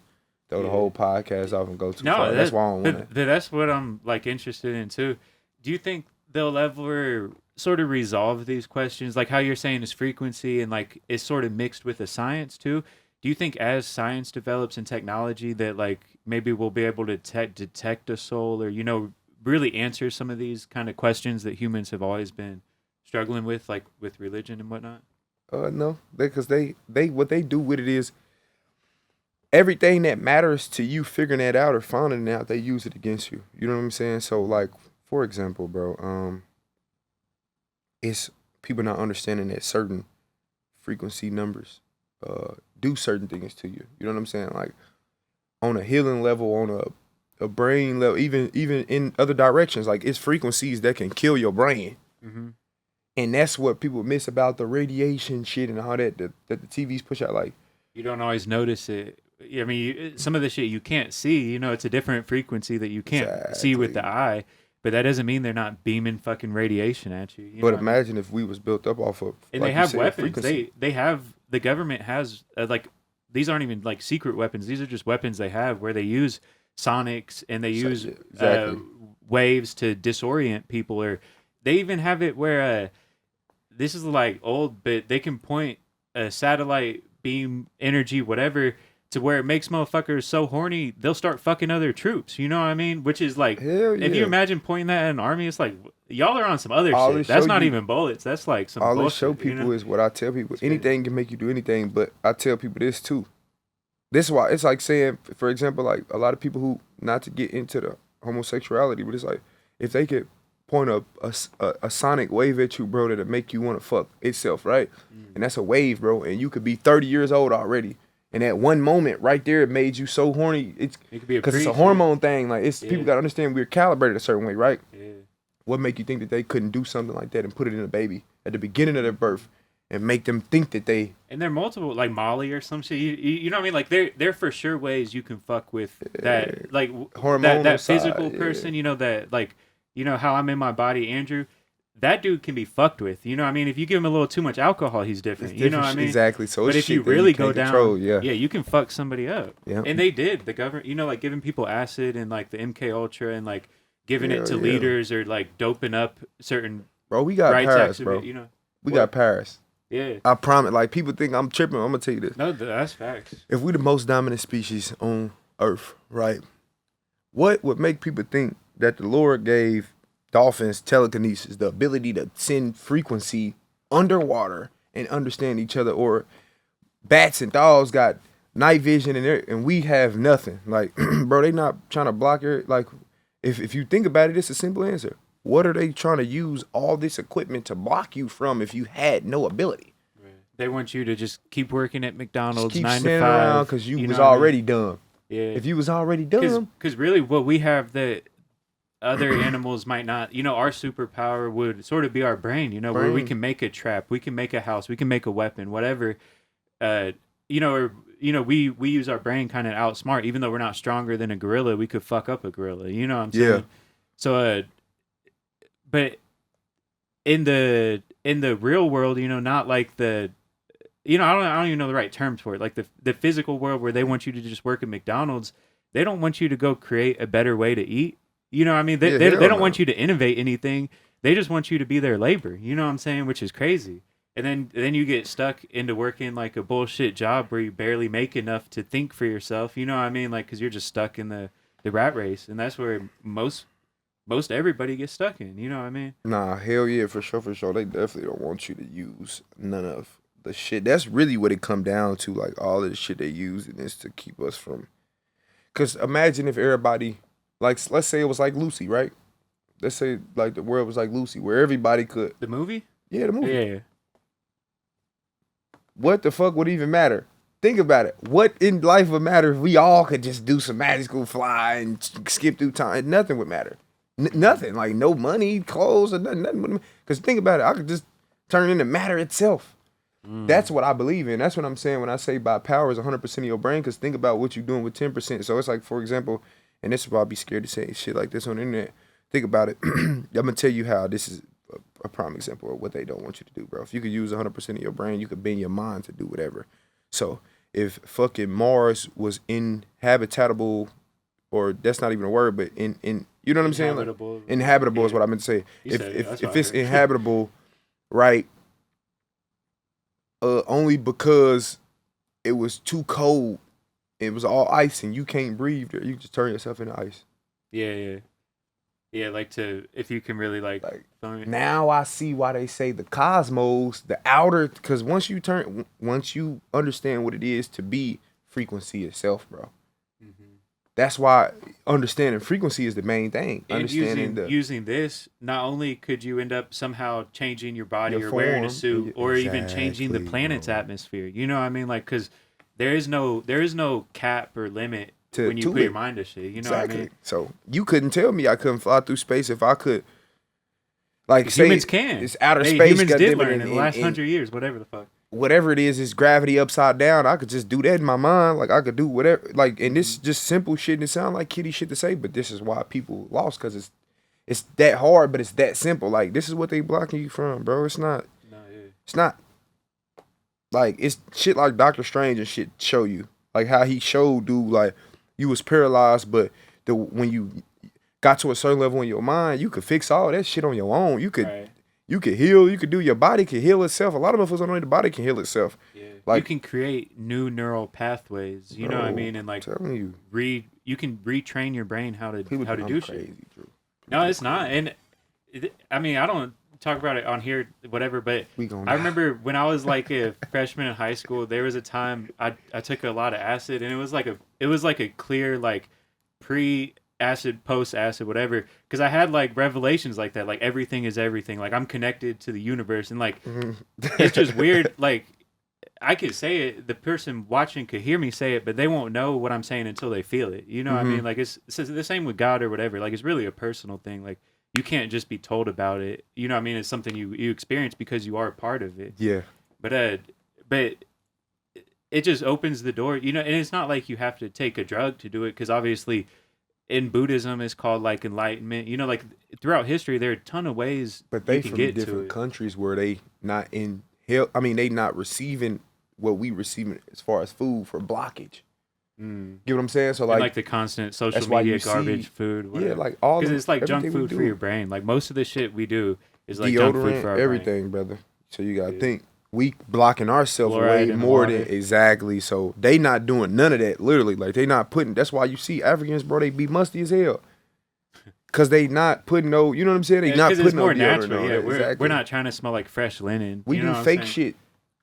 throw the whole podcast off and go too far. That's why I don't want to. That's what I'm like interested in too. Do you think they'll ever sort of resolve these questions, like how you're saying is frequency and like it's sort of mixed with the science too? Do you think as science develops and technology that like maybe we'll be able to detect a soul, or you know, really answer some of these kind of questions that humans have always been struggling with, like with religion and whatnot? No, because they what they do with it is everything that matters to you figuring that out or finding it out, they use it against you. You know what I'm saying? So like, for example, bro, it's people not understanding that certain frequency numbers do certain things to you. You know what I'm saying? Like on a healing level, on a brain level, even in other directions, like it's frequencies that can kill your brain. Mm-hmm. And that's what people miss about the radiation shit and all that the TVs push out. Like, you don't always notice it. I mean, some of the shit you can't see. You know, it's a different frequency that you can't see with the eye. but that doesn't mean they're not beaming fucking radiation at you. You But know what I mean? imagine if we was built up off of, And like they you have said, weapons. frequency. They have the government has like these aren't even like secret weapons. These are just weapons they have where they use sonics and they use Exactly. waves to disorient people, or they even have it where this is like old, but they can point a satellite beam energy, whatever, to where it makes motherfuckers so horny they'll start fucking other troops. You know what I mean? Which is like, Hell if you yeah. imagine pointing that at an army, it's like y'all are on some other All shit. this That's show not you- even bullets. That's like some All bullshit. I show people you know? is what I tell people. crazy. Anything can make you do anything, but I tell people this too. This is why it's like saying, for example, like a lot of people who, not to get into the homosexuality, but it's like if they could point a sonic wave at you, bro, that'll make you want to fuck itself, right? And that's a wave, bro, and you could be 30 years old already. And at one moment, right there, it made you so horny. It's It could be a because it's a preach, hormone thing. Like it's people Yeah. gotta understand we're calibrated a certain way, right? Yeah. What make you think that they couldn't do something like that and put it in a baby at the beginning of their birth and make them think that they And they're multiple, like Molly or some shit. You know what I mean? Like they're for sure ways you can fuck with that, like Hormonal that side, physical yeah. person. You know that, like, you know how I'm in my body, Andrew. That dude can be fucked with. You know what I mean? If you give him a little too much alcohol, he's different. it's You know what I different mean? exactly. So But it's if you shit that really can't go down, control, yeah. you can fuck somebody up. Yeah. And they did. The government, you know, like giving people acid and like the MK Ultra and like giving it Hell to yeah. leaders or like doping up certain Bro, we got rights Paris, activists. bro. You know? We What? got Paris. Yeah. I promise. Like people think I'm tripping. I'm gonna tell you this. No, that's facts. If we the most dominant species on Earth, right? What would make people think that the Lord gave dolphins telekinesis, the ability to send frequency underwater and understand each other, or bats and dogs got night vision and we have nothing? Like, bro, they not trying to block your, like, if you think about it, it's a simple answer. What are they trying to use all this equipment to block you from if you had no ability? They want you to just keep working at McDonald's Just keep 9 to standing 5 around because you was know what I mean? already dumb. Yeah. If you was already dumb, Because really, what we have that other animals might not. You know, our superpower would sort of be our brain. You know, where we Brain. can make a trap, we can make a house, we can make a weapon, whatever. You know, or we use our brain kind of outsmart. Even though we're not stronger than a gorilla, we could fuck up a gorilla. You know what I'm saying? Yeah. So, but in the real world, you know, not like the, you know, I don't even know the right terms for it. Like the physical world where they want you to just work at McDonald's, they don't want you to go create a better way to eat. You know what I mean? They Yeah, they hell don't no. want you to innovate anything. They just want you to be their labor. You know what I'm saying? Which is crazy. And then you get stuck into working like a bullshit job where you barely make enough to think for yourself. You know what I mean? Like, because you're just stuck in the rat race, and that's where most everybody gets stuck in. You know what I mean? Nah, hell yeah, for sure, for sure. They definitely don't want you to use none of the shit. That's really what it come down to. Like all of the shit they use and is to keep us from. Cause imagine if everybody, like, let's say it was like Lucy, right? Let's say like the world was like Lucy, where everybody could. The movie? Yeah, the movie. Yeah. What the fuck would even matter? Think about it. What in life would matter if we all could just do some magical fly and skip through time? Nothing would matter. Nothing. Like no money, clothes, or nothing. Because think about it. I could just turn into matter itself. That's what I believe in. That's what I'm saying when I say by power is 100% of your brain. Because think about what you're doing with 10%. So it's like, for example, and this is why I'd be scared to say shit like this on the internet. Think about it. I'm going to tell you how this is a prime example of what they don't want you to do, bro. If you could use 100% of your brain, you could bend your mind to do whatever. So if fucking Mars was inhabitable, or that's not even a word, but in you know what I'm saying? Like, Inhabitable. inhabitable is Yeah. what I meant to say. You said it. That's If what I it's heard. inhabitable, right? Only because it was too cold. It was all ice, and you can't breathe there. You just turn yourself into ice. Yeah. Yeah, like if you can really like Now I see why they say the cosmos, the outer, because once you understand what it is to be frequency itself, bro. That's why understanding frequency is the main thing. And Understanding using this, not only could you end up somehow changing your body Your or wearing a form, suit, or even changing the exactly, planet's bro. atmosphere. You know what I mean? Like, because there is no cap or limit To- when you to put your it. mind to shit. You know exactly. what I mean? So you couldn't tell me I couldn't fly through space if I could. Like, say Humans can. it's outer Hey, space. humans did goddammit, learn in the last and 100 years, whatever the fuck. whatever it is gravity upside down. I could just do that in my mind. Like I could do whatever. Like, and this is just simple shit. And it sound like kitty shit to say, but this is why people lost, because it's that hard, but it's that simple. Like this is what they blocking you from, bro. It's not. No, yeah. It's not like it's shit like Doctor Strange and shit show you like how he showed dude like you was paralyzed, but when you got to a certain level in your mind, you could fix all that shit on your own. You could Right. you could heal. You could do. Your body can heal itself. A lot of us don't know the body can heal itself. Yeah. Like you can create new neural pathways. You know what I bro, mean? And I'm like telling you, you can retrain your brain how to people how think to I'm do shit. crazy, Drew. No, it's not. And I mean, I don't talk about it on here, whatever. But We gonna I remember when I was like a freshman in high school, there was a time I took a lot of acid, and it was like a clear like pre acid, post acid, whatever. Because I had like revelations like that, like everything is everything. Like I'm connected to the universe, and like it's just weird. Like I could say it, the person watching could hear me say it, but they won't know what I'm saying until they feel it. You know what I mean? Like it's the same with God or whatever. Like it's really a personal thing. Like you can't just be told about it. You know what I mean? It's something you experience because you are a part of it. Yeah. But it just opens the door. You know, and it's not like you have to take a drug to do it, because obviously in Buddhism it's called like enlightenment. You know, like throughout history there are a ton of ways But they you can from get to different it. countries where they not in hell. I mean, they not receiving what we receiving as far as food for blockage. Mm. Get what I'm saying? So And, like like, the constant social that's why media you garbage see- food, whatever. yeah, like all Because of it's like junk everything we food for do. your brain. Like most of the shit we do is like junk food Deodorant, for our brain. everything, brother. So you gotta Yeah. think we blocking ourselves Fluoride way in the more than water. exactly. So they not doing none of that. Literally, like they not putting. That's why you see Africans, bro. They be musty as hell. Cause they not putting no. You know what I'm saying? They Yeah, not 'cause putting it's more no deodorant natural. on. Yeah, we're Exactly. not trying to smell like fresh linen. We you know do what I'm fake saying? shit.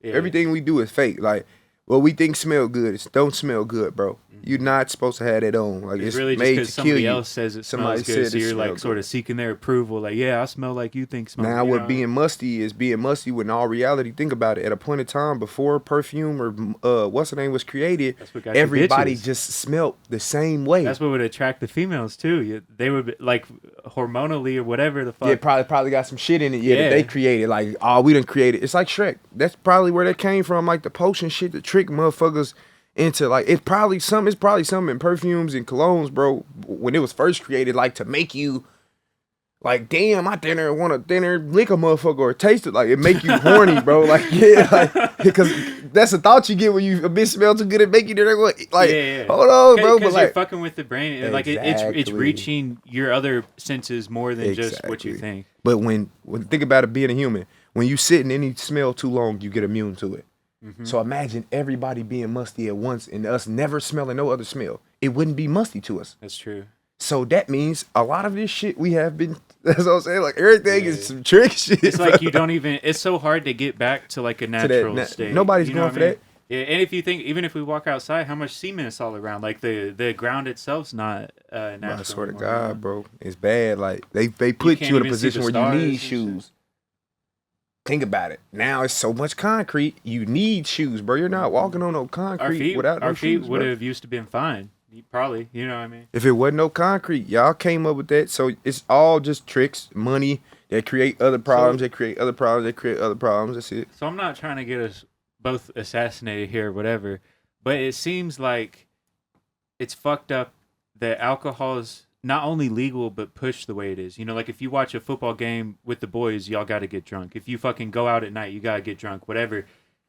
Yeah. Everything we do is fake. Like what we think smell good, it don't smell good, bro. You're not supposed to have that on. Like It's it's really just made because to kill somebody you. else says it Somebody smells good, said so it you're like smell sort good. of seeking their approval. Like, yeah, I smell like you think smells. Now you what know? being musty is being musty when in all reality, think about it. At a point in time before perfume or what's the name was created, That's what got you everybody bitches. just smelt the same way. That's what would attract the females too. They would be, like hormonally or whatever the fuck. Yeah, probably got some shit in it. Yeah, Yeah. that they created. Like, oh, we done created. It's like Shrek. That's probably where that came from. Like the potion shit to trick motherfuckers into like it's probably something in perfumes and colognes, bro. When it was first created, like to make you like, damn, I dinner want to dinner lick a motherfucker or taste it. Like it make you horny, bro. Like yeah, like because that's a thought you get when you a bitch smell too good. It make you dinner like Yeah. hold on, bro. But Because like you're fucking with the brain. And, like it's Exactly. reaching your other senses more than just what you Exactly. think. But when think about it being a human, when you sit in any smell too long, you get immune to it. Mm-hmm. So imagine everybody being musty at once and us never smelling no other smell. It wouldn't be musty to us. That's true. So that means a lot of this shit we have been. That's what I'm saying. Like everything Yeah. is some trick shit. It's like bro. you don't even. It's so hard to get back to like a that natural state. nobody's you know going what for I mean? that. Yeah, and if you think, even if we walk outside, how much semen is all around? Like the ground itself's not natural. Bro, I swear to anymore, you know? God, bro, it's bad. Like they put can't you in a even see position the where you stars need and shit. shoes. Think about it. Now it's so much concrete. You need shoes, bro. You're not walking on no concrete without no Our feet shoes, would bro. have used to been fine. Probably, you know what I mean? If it wasn't no concrete, y'all came up with that. So it's all just tricks, money that create other problems. That create other problems. That create other problems. That's it. So I'm not trying to get us both assassinated here or whatever, but it seems like it's fucked up that alcohol is not only legal but pushed the way it is. You know, like if you watch a football game with the boys, y'all got to get drunk. If you fucking go out at night, you got to get drunk, whatever.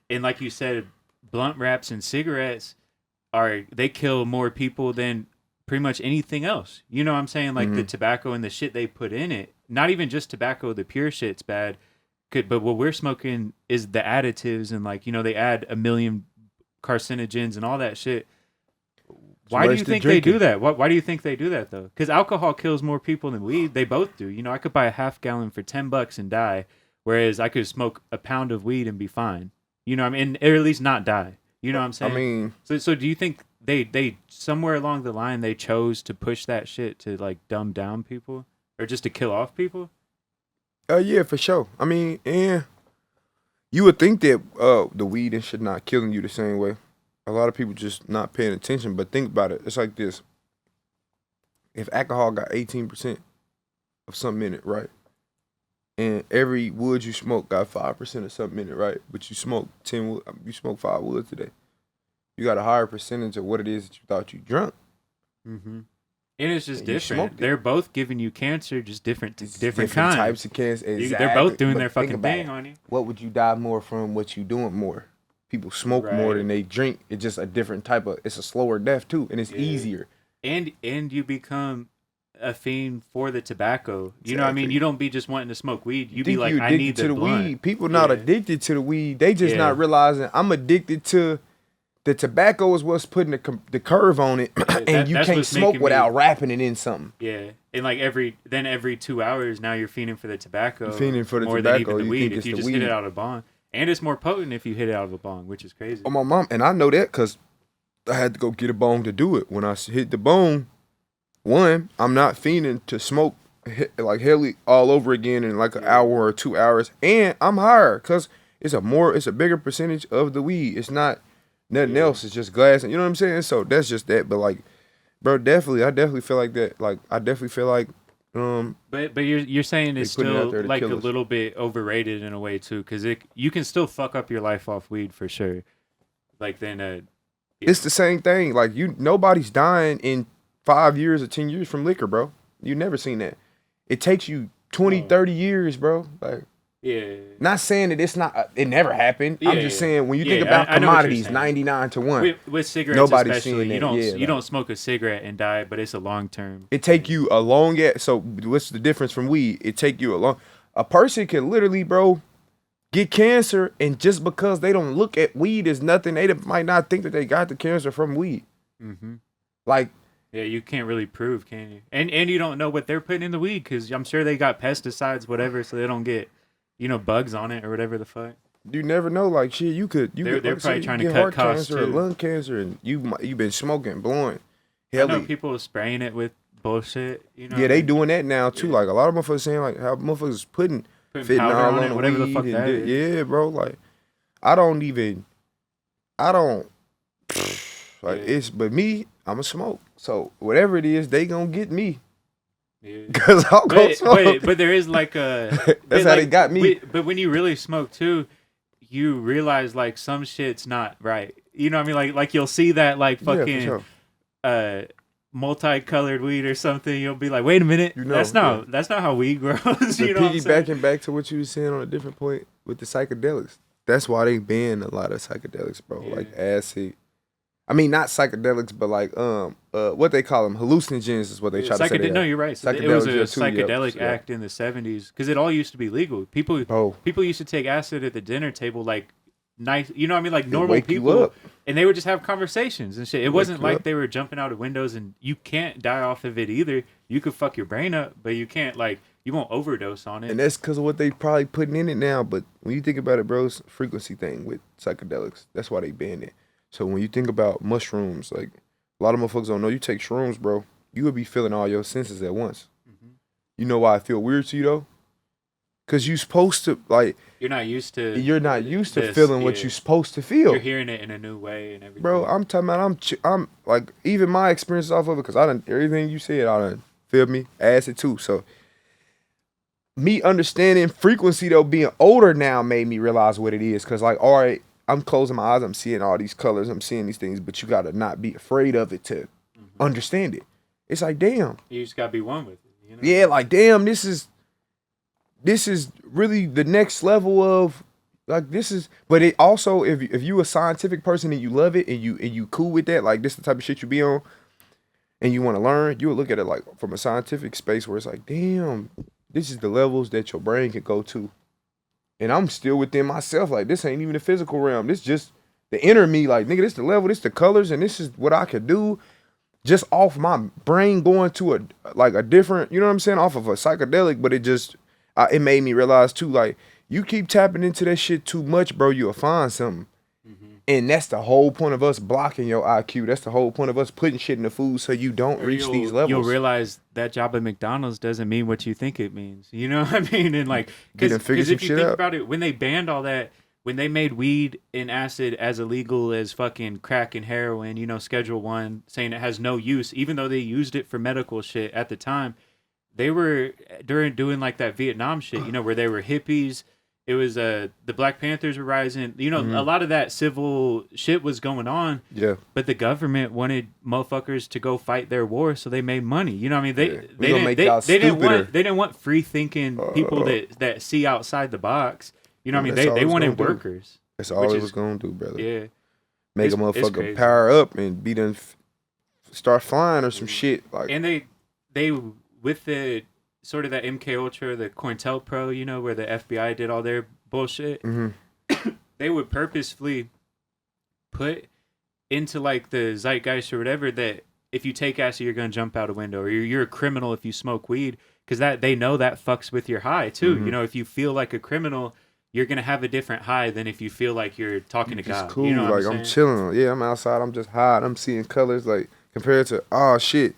And like you said, blunt wraps and cigarettes they kill more people than pretty much anything else. You know what I'm saying? Like the tobacco and the shit they put in it. Not even just tobacco, the pure shit's bad. But what we're smoking is the additives and like, you know, they add a million carcinogens and all that shit. Why do you think they do that? Why do you think they do that though? Because alcohol kills more people than weed. They both do. You know, I could buy a half gallon for $10 and die, whereas I could smoke a pound of weed and be fine. You know what I mean? Or at least not die. You know what I'm saying? I mean, So do you think they somewhere along the line they chose to push that shit to like dumb down people or just to kill off people? yeah, for sure. I mean, yeah, you would think that the weed and shit not killing you the same way. A lot of people just not paying attention. But think about it. It's like this. If alcohol got 18% of something in it, right? And every wood you smoke got 5% of something in it, right? But you smoke 10 wood, you smoke 5 woods today. You got a higher percentage of what it is that you thought you drunk. Mm-hmm. And it's just and you different. smoked it. They're both giving you cancer, just different It's different kinds. types of cancer. Exactly. They're both doing But their think fucking about thing it. on you. What would you die more from? What you doing more? People smoke more Right. than they drink. It's just a different type of. It's a slower death too, and it's Yeah. easier. And you become a fiend for the tobacco. You know what I mean? Exactly. You don't be just wanting to smoke weed. You be Think like, you I addicted need to the blunt. weed. People not Yeah. addicted to the weed. They just Yeah. not realizing I'm addicted to the tobacco is what's putting the curve on it, and you that's can't what's smoke making without me- wrapping it in something. Yeah. And like every 2 hours now you're fiending for the tobacco. You're fiending for the more tobacco, than even the you weed. think If it's you the just hit weed. it out of a bong. And it's more potent if you hit it out of a bong, which is crazy. Oh, my mom, and I know that because I had to go get a bone to do it. When I hit the bone, one, I'm not fiending to smoke like hell all over again in like an hour or 2 hours, and I'm higher because it's a bigger percentage of the weed. It's not nothing else. It's just glass, and you know what I'm saying. So that's just that. But like, bro, I definitely feel like that. Like I definitely feel like, But you're saying it's put it out still there to like a kill us. little bit overrated in a way too, because you can still fuck up your life off weed for sure. Like then it's the same thing. Like nobody's dying in 5 years or 10 years from liquor, bro. You never seen that. It takes you 20, 30 years, bro. Like, yeah. not saying that it never happened. I'm Yeah, just yeah. saying when you Yeah, think about I know what you're commodities, saying. 99 to 1. With cigarettes Nobody's especially, seeing you that. don't Yeah, you like- don't smoke a cigarette and die, but it's a long term. It take you a long so what's the difference from weed? It take you a person can literally, bro, get cancer, and just because they don't look at weed as nothing, they might not think that they got the cancer from weed. Mm-hmm. Like, Yeah, you can't really prove, can you? And you don't know what they're putting in the weed because I'm sure they got pesticides, whatever, so they don't get bugs on it or whatever the fuck. you never know. Like, shit, They're probably trying to cut heart costs, cancer or too. lung cancer, and you been smoking, blowing. I know Heli. people spraying it with bullshit. Yeah, they doing that now too. Yeah. Like a lot of motherfuckers saying like how motherfuckers putting putting powder fentanyl on on it, the whatever the weed fuck and that is. yeah, bro. Like I don't like Yeah. it's but me, I'ma smoke. So whatever it is, they gonna get me. Yeah. Cause I'll go smoke. But there is like a That's how they got me. But when you really smoke too, you realize like some shit's not right. You know what I mean? Like you'll see that like Yeah, for fucking sure. multicolored weed or something. You'll be like, wait a minute, You know, that's not how weed grows. But you know what I'm saying? piggybacking back to what you were saying on a different point with the psychedelics. That's why they ban a lot of psychedelics, bro. Yeah. Like acid. I mean, not psychedelics, but like what they call them, hallucinogens is what they try to say. They No, are. you're right. So it was a Psychedelics, yeah, too, yep, psychedelic yeah. act in the 70s because it all used to be legal. People used to take acid at the dinner table like nice, you know what I mean, like normal wake you people, up. and they would just have conversations and shit. It wasn't you like up. they were jumping out of windows, and you can't die off of it either. You could fuck your brain up, but you can't you won't overdose on it. And that's because of what they probably putting in it now. But when you think about it, bro, it's a frequency thing with psychedelics. That's why they banned it. So when you think about mushrooms, like a lot of motherfuckers don't know, you take shrooms, bro, you would be feeling all your senses at once. Mhm. You know why I feel weird to you though? Cause you supposed to like You're not used to feeling what yeah. you're supposed to feel. You're hearing it in a new way and everything. Bro, I'm talking about I'm like even my experience off of it, cause I done everything you said, I done feel me, acid too. So me understanding frequency though, being older now made me realize what it is. Cause like, all right, I'm closing my eyes, I'm seeing all these colors, I'm seeing these things, but you gotta not be afraid of it to understand it. It's like, damn. You just gotta be one with it. You know? Yeah, like damn, this is really the next level of like this is, but it also if you a scientific person and you love it and you cool with that, like this the type of shit you be on and you want to learn, you would look at it like from a scientific space where it's like, damn, this is the levels that your brain can go to. And I'm still within myself, like this ain't even the physical realm. This just the inner me, like nigga, this the level, this the colors, and this is what I could do just off my brain going to a different, you know what I'm saying, off of a psychedelic, but it just it made me realize too, like you keep tapping into that shit too much, bro, you'll find something. And that's the whole point of us blocking your IQ. That's the whole point of us putting shit in the food so you don't reach these levels. You'll realize that job at McDonald's doesn't mean what you think it means. You know what I mean? And like, because figure if some you shit think out. about it, when they banned all that, when they made weed and acid as illegal as fucking crack and heroin, you know, Schedule 1, saying it has no use, even though they used it for medical shit at the time, they were doing like that Vietnam shit, you know, where they were hippies. It was the Black Panthers were rising. You know, a lot of that civil shit was going on. Yeah. But the government wanted motherfuckers to go fight their war, so they made money. You know what I mean? They Yeah. they didn't they didn't want free thinking people that see outside the box. You know what I mean? They wanted workers. That's all it was gonna do, brother. Yeah. Make a motherfucker power up and be done start flying or some shit. Like, and they with the sort of that MK Ultra, the COINTELPRO, you know, where the FBI did all their bullshit. They would purposefully put into like the zeitgeist or whatever that if you take acid, you're gonna jump out a window, or you're a criminal if you smoke weed, because that they know that fucks with your high too. You know, if you feel like a criminal, you're gonna have a different high than if you feel like you're talking to God. Cool. You know what I'm chilling. Yeah, I'm outside. I'm just high. I'm seeing colors. Like compared to shit,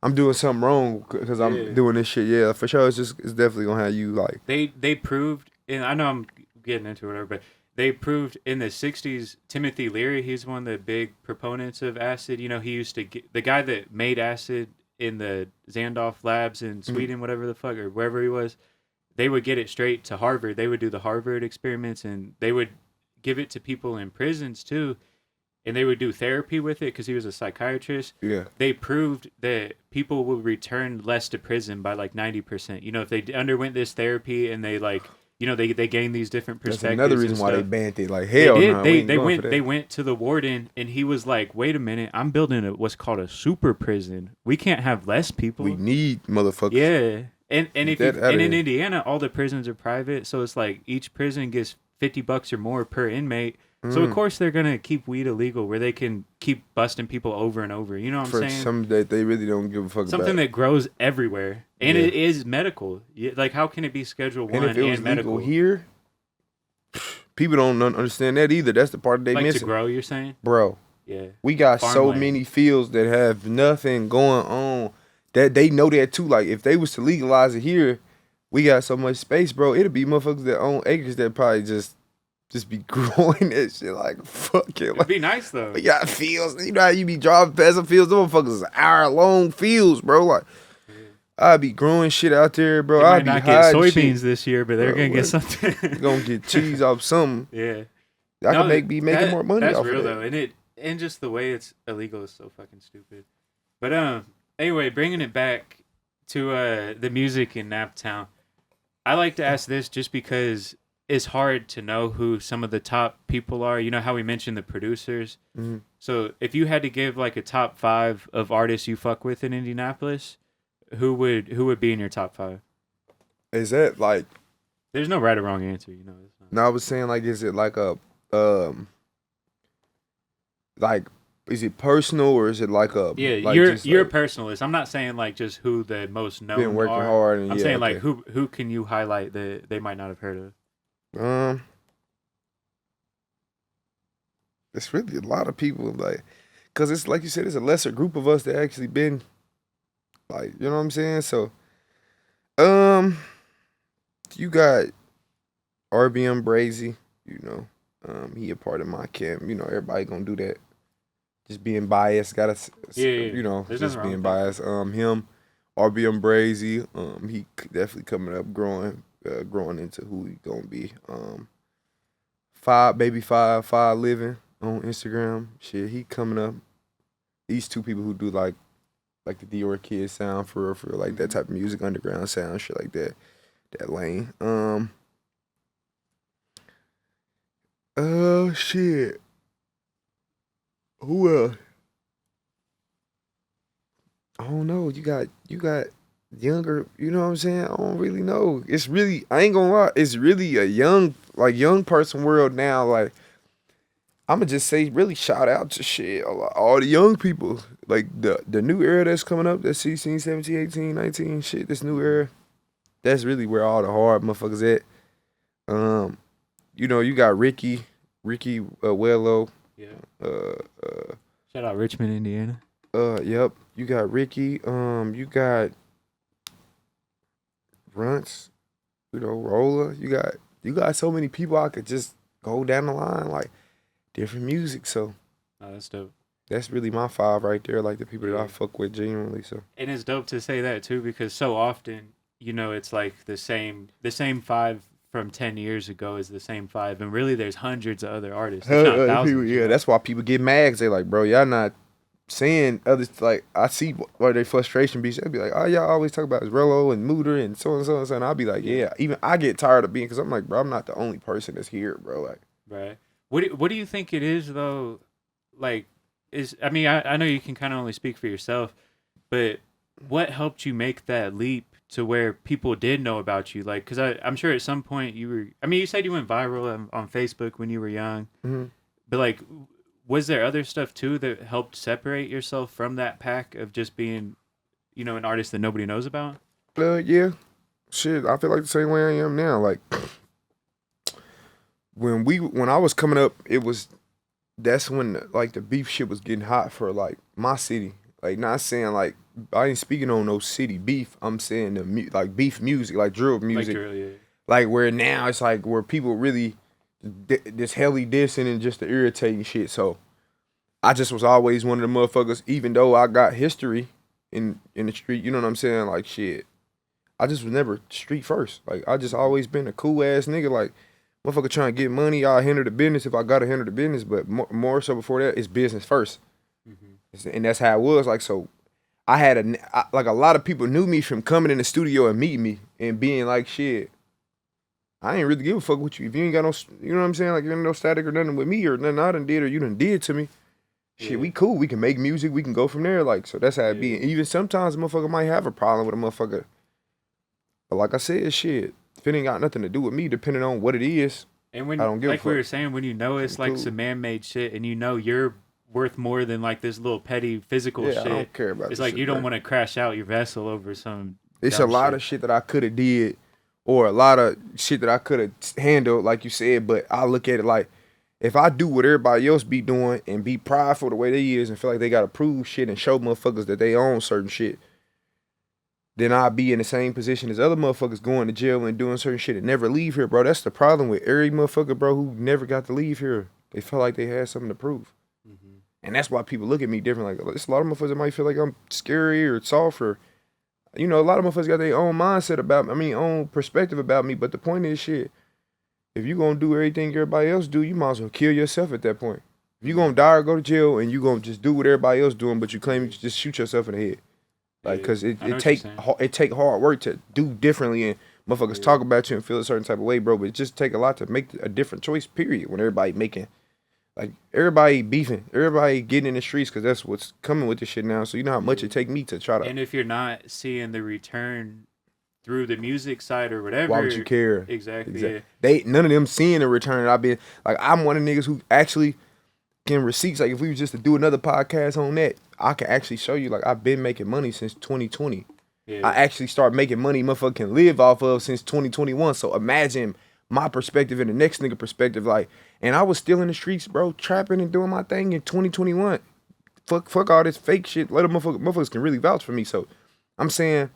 I'm doing something wrong because I'm doing this shit. Yeah, for sure. It's definitely gonna have you like. They proved, and I know I'm getting into whatever, but they proved in the '60s. Timothy Leary, he's one of the big proponents of acid. You know, he used to get the guy that made acid in the Zandolf labs in Sweden, whatever the fuck, or wherever he was. They would get it straight to Harvard. They would do the Harvard experiments, and they would give it to people in prisons too, and they would do therapy with it because he was a psychiatrist. Yeah. They proved that people would return less to prison by like 90%. You know, if they underwent this therapy and they like, you know, they gained these different perspectives. That's another reason why they banned it. Like hell no. They went to the warden, and he was like, "Wait a minute, I'm building what's called a super prison. We can't have less people. We need motherfuckers." Yeah. And in Indiana, all the prisons are private, so it's like each prison gets $50 or more per inmate. So of course they're gonna keep weed illegal, where they can keep busting people over and over. You know what I'm saying? Something that they really don't give a fuck about. Something that grows everywhere, and it is medical. Like, how can it be Schedule 1 and if it was medical legal here? People don't understand that either. That's the part they miss. To grow, you're saying, bro? Yeah, we got so many fields that have nothing going on. That they know that too. Like if they was to legalize it here, we got so much space, bro. It'd be motherfuckers that own acres that probably just be growing that shit. Like fuck it. It'd be nice though. We got fields. You know how you be driving past some fields? Those motherfuckers is hour-long fields, bro. Like I'd be growing shit out there, bro. I'd not get soybeans this year, but they're gonna get something. Gonna get cheese off something. Yeah, I could be making more money. That's off real of though, and just the way it's illegal is so fucking stupid. But anyway, bringing it back to the music in Naptown, I like to ask this just because it's hard to know who some of the top people are. You know how we mentioned the producers? Mm-hmm. So if you had to give like a top 5 of artists you fuck with in Indianapolis, who would be in your top 5? Is that like... There's no right or wrong answer, you know. No, I was saying like, is it like a... like... Is it personal or is it like a... Yeah, like you're a personalist. I'm not saying like just who the most known been working are. hard. And, I'm saying like who can you highlight that they might not have heard of? It's really a lot of people, like, cause it's like you said, it's a lesser group of us that actually been, like, you know what I'm saying? So, you got RBM Brazy, you know, he a part of my camp. You know, everybody gonna do that. Just being biased, you know, there's just being biased. Him, RBM Brazy, he definitely coming up, growing into who he gonna be. Five Living on Instagram. Shit, he coming up. These two people who do like the Dior Kid sound for real, like that type of music, underground sound, shit like that. That lane. Shit. Who else? I don't know. You got younger, you know what I'm saying? I don't really know. It's really, I ain't gonna lie, it's really a young person world now. Like, I'ma just say, really shout out to shit, all the young people. Like, the new era that's coming up, that's 16, 17, 18, 19, shit, this new era. That's really where all the hard motherfuckers at. You know, you got Ricky Wello. Yeah. Shout out Richmond, Indiana. Yep. You got Ricky. You got Runts. You know, Roller. You got so many people I could just go down the line, like different music. So that's dope. That's really my 5 right there, like the people that I fuck with genuinely. So, and it's dope to say that too, because so often, you know, it's like the same 5 from 10 years ago is the same five, and really there's hundreds of other artists, if not People, thousands. yeah, that's why people get mad. 'Cause they like, bro, y'all not saying others. Like, I see where their frustration be. They be like, oh, y'all always talk about is Rello and Mooter and so and so and so. And I'll be like, yeah. Even I get tired of being, because I'm like, bro, I'm not the only person that's here, bro. Like, Right. What do you think it is though? Like, I mean, I know you can kind of only speak for yourself, but what helped you make that leap to where people did know about you? Like, because I'm sure at some point you were. I mean, you said you went viral on Facebook when you were young, mm-hmm. but like, was there other stuff too that helped separate yourself from that pack of just being, an artist that nobody knows about? Yeah, shit, I feel like the same way I am now. Like, when I was coming up, that's when like the beef shit was getting hot for like my city. Like, not saying like I ain't speaking on no city beef. I'm saying like beef music, like drill music. Like drill, yeah. Like, where now it's like where people really this heli dissing and just the irritating shit. So I just was always one of the motherfuckers, even though I got history in the street, you know what I'm saying? Like, shit, I just was never street first. Like, I just always been a cool ass nigga. Like, motherfucker trying to get money, I'll handle the business if I gotta handle the business. But more so before that, it's business first. Mm-hmm. And that's how it was. Like, so I had like a lot of people knew me from coming in the studio and meeting me and being like, shit, I ain't really give a fuck with you. If you ain't got no, you know what I'm saying? Like, you ain't no static or nothing with me or nothing I done did or you done did to me. Shit, we cool. We can make music. We can go from there. Like, so that's how it be. And even sometimes a motherfucker might have a problem with a motherfucker. But like I said, shit, if it ain't got nothing to do with me, depending on what it is, and when, I don't give a fuck. Like we were saying, when it's like some man-made shit and you're worth more than like this little petty physical shit. I don't care about it's like you don't want to crash out your vessel over some It's a lot of shit that I could have did or a lot of shit that I could have handled, like you said, but I look at it like, if I do what everybody else be doing and be prideful the way they is and feel like they gotta prove shit and show motherfuckers that they own certain shit, then I'll be in the same position as other motherfuckers going to jail and doing certain shit and never leave here, bro. That's the problem with every motherfucker, bro, who never got to leave here. They felt like they had something to prove. Mm-hmm. And that's why people look at me different. Like, there's a lot of motherfuckers that might feel like I'm scary or soft or, a lot of motherfuckers got their own mindset about me, own perspective about me. But the point is, shit, if you gonna do everything everybody else do, you might as well kill yourself at that point. If you gonna die or go to jail and you gonna just do what everybody else doing, but you claim you just shoot yourself in the head, like, cause it take hard work to do differently, and motherfuckers talk about you and feel a certain type of way, bro. But it just take a lot to make a different choice. Period. When everybody making, like, everybody beefing, everybody getting in the streets, cause that's what's coming with this shit now. So you know how much it take me to try to. And if you're not seeing the return through the music side or whatever, why would you care? Exactly. Yeah. None of them seeing the return. I've been like, I'm one of the niggas who actually can receipts. Like, if we was just to do another podcast on that, I can actually show you. Like, I've been making money since 2020. Yeah. I actually started making money motherfucker can live off of since 2021. So imagine my perspective and the next nigga perspective. Like, and I was still in the streets, bro, trapping and doing my thing in 2021. Fuck all this fake shit. Let them motherfuckers can really vouch for me. So I'm saying,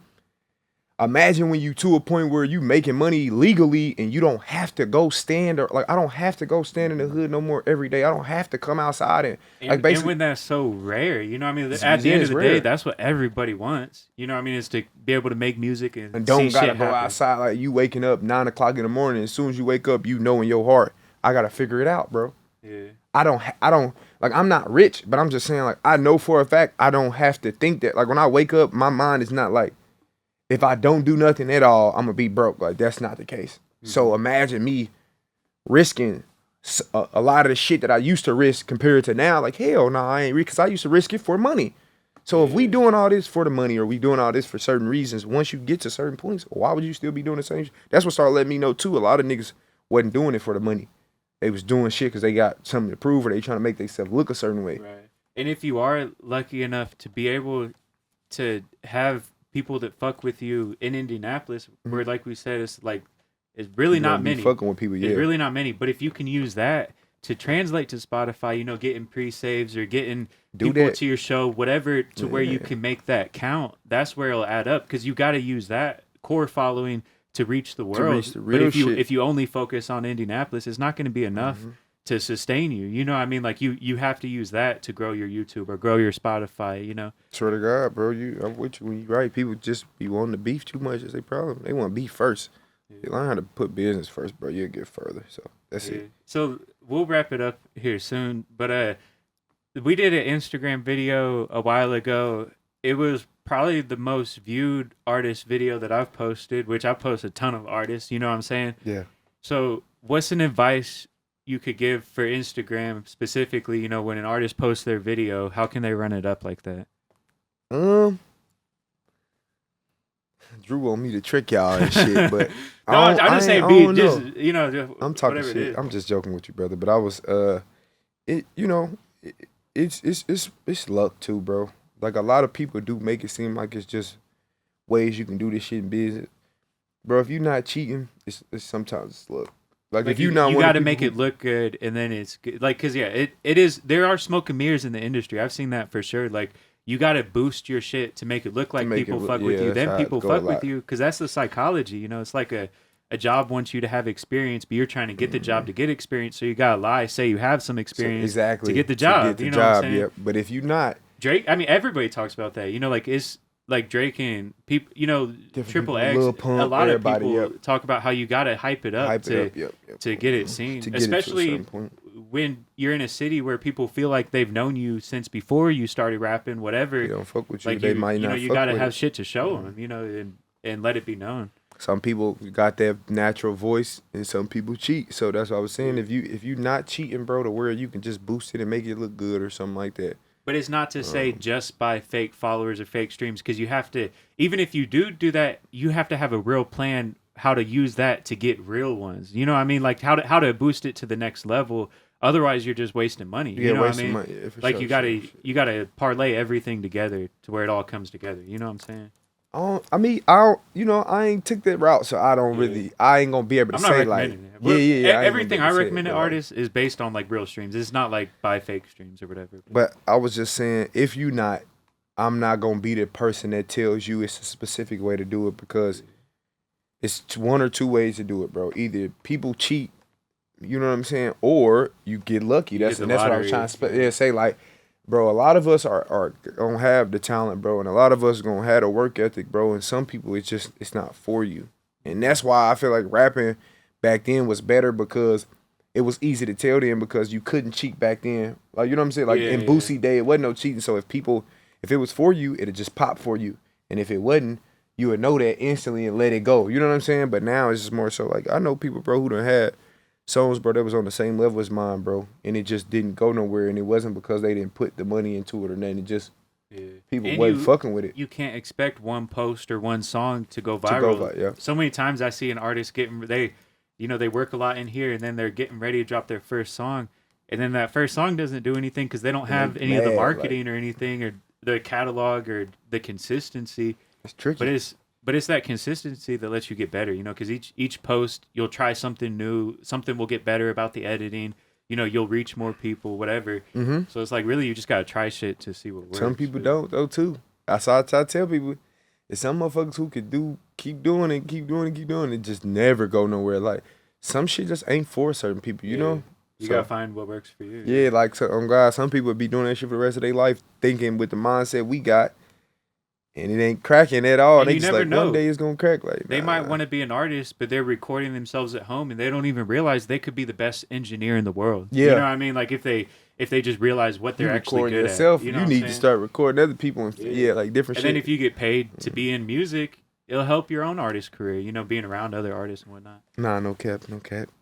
imagine when you to a point where you making money legally and you don't have to go stand, or like, I don't have to go stand in the hood no more every day. I don't have to come outside and like, basically. And when that's so rare, you know what I mean? At the end of the day, that's what everybody wants. You know what I mean? Is to be able to make music and don't see gotta shit go happen. outside. Like, you waking up 9 o'clock in the morning. As soon as you wake up, you know in your heart, I gotta figure it out, bro. Yeah. I don't like, I'm not rich, but I'm just saying, like, I know for a fact I don't have to think that. Like, when I wake up, my mind is not like, if I don't do nothing at all, I'm gonna be broke. Like, that's not the case. Mm-hmm. So imagine me risking a lot of the shit that I used to risk compared to now. Like, hell no, I ain't, because I used to risk it for money. So if we doing all this for the money, or we doing all this for certain reasons, once you get to certain points, why would you still be doing the same shit? That's what started letting me know too. A lot of niggas wasn't doing it for the money. They was doing shit because they got something to prove, or they trying to make themselves look a certain way. Right. And if you are lucky enough to be able to have people that fuck with you in Indianapolis, where, like we said, it's really not many. Fucking with people, yeah. It's really not many. But if you can use that to translate to Spotify, getting pre-saves or getting people to your show, whatever, to where you can make that count, that's where it'll add up. Because you got to use that core following to reach the world. To reach the real but if you only focus on Indianapolis, it's not going to be enough to sustain you. You know what I mean? Like, you have to use that to grow your YouTube or grow your Spotify, Swear to God, bro, I'm with you when you right. People just be wanting to beef too much. That's their problem. They want beef first. You learn how to put business first, bro. You'll get further. So that's Yeah. it. So we'll wrap it up here soon. But we did an Instagram video a while ago. It was probably the most viewed artist video that I've posted, which I post a ton of artists. You know what I'm saying? Yeah. So what's an advice you could give for Instagram specifically? You know, when an artist posts their video, how can they run it up like that? Drew want me to trick y'all and shit, but No, I'm just saying, be just you know, I'm talking whatever it shit. is. I'm just joking with you, brother. But I was it's luck too, bro. Like a lot of people do make it seem like it's just ways you can do this shit in business, bro. If you're not cheating, it's sometimes it's luck. Like if you not, got to make it look good, and then it's good. Like, cause yeah, it is. There are smoke and mirrors in the industry. I've seen that for sure. Like, you got to boost your shit to make it look like people fuck with you. Then people fuck with you, cause that's the psychology. You know, it's like a job wants you to have experience, but you're trying to get the job to get experience. So you gotta lie, say you have some experience exactly to get the job. You know what I'm saying? Yeah. But if you're not, Drake, I mean, everybody talks about that. You know, like it's like Drake and people. You know, Triple X. Lil Pump, a lot of people yep. talk about how you gotta hype it up to get it seen, to get especially it to a certain point. when you're in a city where people feel like they've known you since before you started rapping. Whatever, They don't fuck with you. like They might not. you fuck gotta with have it. shit to show them. You know, and let it be known. Some people got that natural voice, and some people cheat. So that's what I was saying. If you not cheating, bro, to where you can just boost it and make it look good or something like that. But it's not to say just by fake followers or fake streams, because you have to, even if you do that, you have to have a real plan how to use that to get real ones. You know what I mean? Like how to boost it to the next level. Otherwise, you're just wasting money. You know what I mean? Money. Yeah, for Like sure, you gotta parlay everything together to where it all comes together. You know what I'm saying? I ain't took that route, so I don't really. I ain't gonna be able to I'm not say like, recommending it. yeah. Everything I recommend to artists is based on like real streams. It's not like buy fake streams or whatever. But I was just saying, if you not, I'm not gonna be the person that tells you it's a specific way to do it, because it's one or two ways to do it, bro. Either people cheat, you know what I'm saying, or you get lucky. That's what I was trying to say. Like, bro, a lot of us are gonna have the talent, bro, and a lot of us gonna have the work ethic, bro. And some people, it's not for you, and that's why I feel like rapping back then was better, because it was easy to tell them, because you couldn't cheat back then. Like, you know what I'm saying? Like in Boosie Day, it wasn't no cheating. So if it was for you, it'd just pop for you, and if it wasn't, you would know that instantly and let it go. You know what I'm saying? But now it's just more so like, I know people, bro, who done had songs, bro, that was on the same level as mine, bro, and it just didn't go nowhere, and it wasn't because they didn't put the money into it or nothing. It just people wasn't fucking with it. You can't expect one post or one song to go viral. So many times I see an artist they work a lot in here, and then they're getting ready to drop their first song, and then that first song doesn't do anything because they don't have any of the marketing or anything, or the catalog or the consistency. It's tricky. But it's that consistency that lets you get better, you know, because each post you'll try something new, something will get better about the editing, you know, you'll reach more people, whatever. Mm-hmm. So it's like, really, you just got to try shit to see what works. Some people don't, though, too. That's why I try to tell people, there's some motherfuckers who could keep doing it, just never go nowhere. Like, some shit just ain't for certain people, you know? You got to find what works for you. Yeah, like, God, some people would be doing that shit for the rest of their life, thinking with the mindset we got, and it ain't cracking at all. And they just like, one day it's gonna crack. Like, they might want to be an artist, but they're recording themselves at home, and they don't even realize they could be the best engineer in the world. Yeah, you know what I mean? Like if they just realize what they're actually good yourself, at. You know you need to start recording other people and like different shit. And then if you get paid to be in music, it'll help your own artist career. You know, being around other artists and whatnot. Nah, no cap.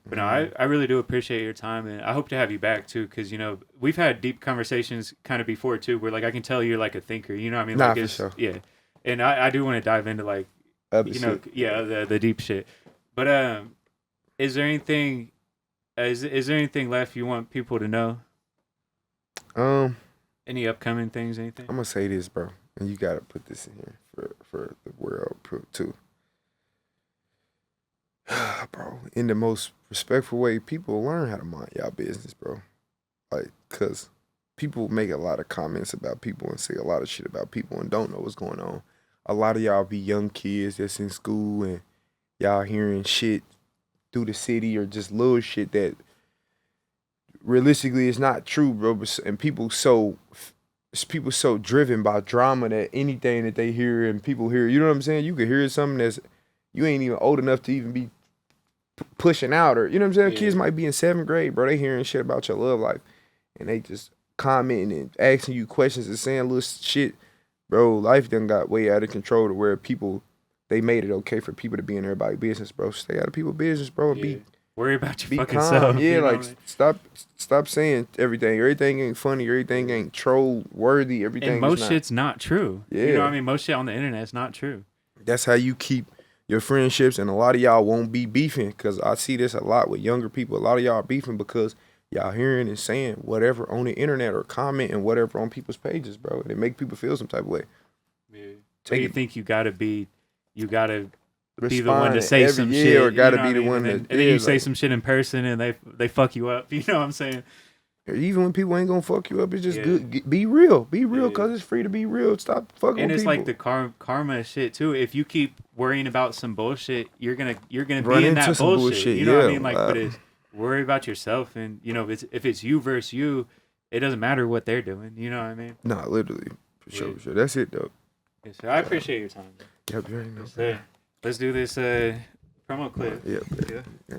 But no, I really do appreciate your time, and I hope to have you back too, because you know we've had deep conversations kind of before too, where like I can tell you're like a thinker. You know what I mean? Nah, like for sure. Yeah. And I do want to dive into like the deep shit. But is there anything is there anything left you want people to know? Any upcoming things, anything? I'm gonna say this, bro, and you gotta put this in here for the world too. Bro, in the most respectful way, people learn how to mind y'all business, bro. Like, cause people make a lot of comments about people and say a lot of shit about people and don't know what's going on. A lot of y'all be young kids that's in school and y'all hearing shit through the city or just little shit that realistically is not true, bro. And people so driven by drama that anything that they hear and people hear, you know what I'm saying? You could hear something that's you ain't even old enough to even be pushing out, or you know what I'm saying. Yeah. Kids might be in 7th grade, bro. They hearing shit about your love life, and they just commenting and asking you questions and saying little shit, bro. Life done got way out of control to where people they made it okay for people to be in everybody's business, bro. Stay out of people's business, bro. And Yeah. Worry about your be fucking calm. self. Yeah, you know like what I mean? stop saying everything. Everything ain't funny. Everything ain't troll worthy. Everything And is most not. shit's not true. You know Yeah. what I mean? Most shit on the internet is not true. That's how you keep your friendships, and a lot of y'all won't be beefing, because I see this a lot with younger people. A lot of y'all are beefing because y'all hearing and saying whatever on the internet or commenting whatever on people's pages, bro. And it make people feel some type of way. Yeah. So Take you it- think you gotta be the one to Respond say every some year, shit, or gotta you know be what I the mean? one and then, that- and then yeah, you say like- some shit in person and they fuck you up. You know what I'm saying? Even when people ain't gonna fuck you up, it's just Yeah. good. Be real, Yeah. cause it's free to be real. Stop fucking And with it's people. like the karma shit too. If you keep worrying about some bullshit, you're gonna Run be in into that some bullshit, You know what I yeah, mean? Like, but it's worry about yourself, and you know, if it's you versus you, it doesn't matter what they're doing. You know what I mean? Nah, literally, for sure, Yeah. for sure. That's it though. Yes, sir. I appreciate your time. Yep, you already know. Yes, sir. Let's do this promo clip. Yep. Yeah. Yeah.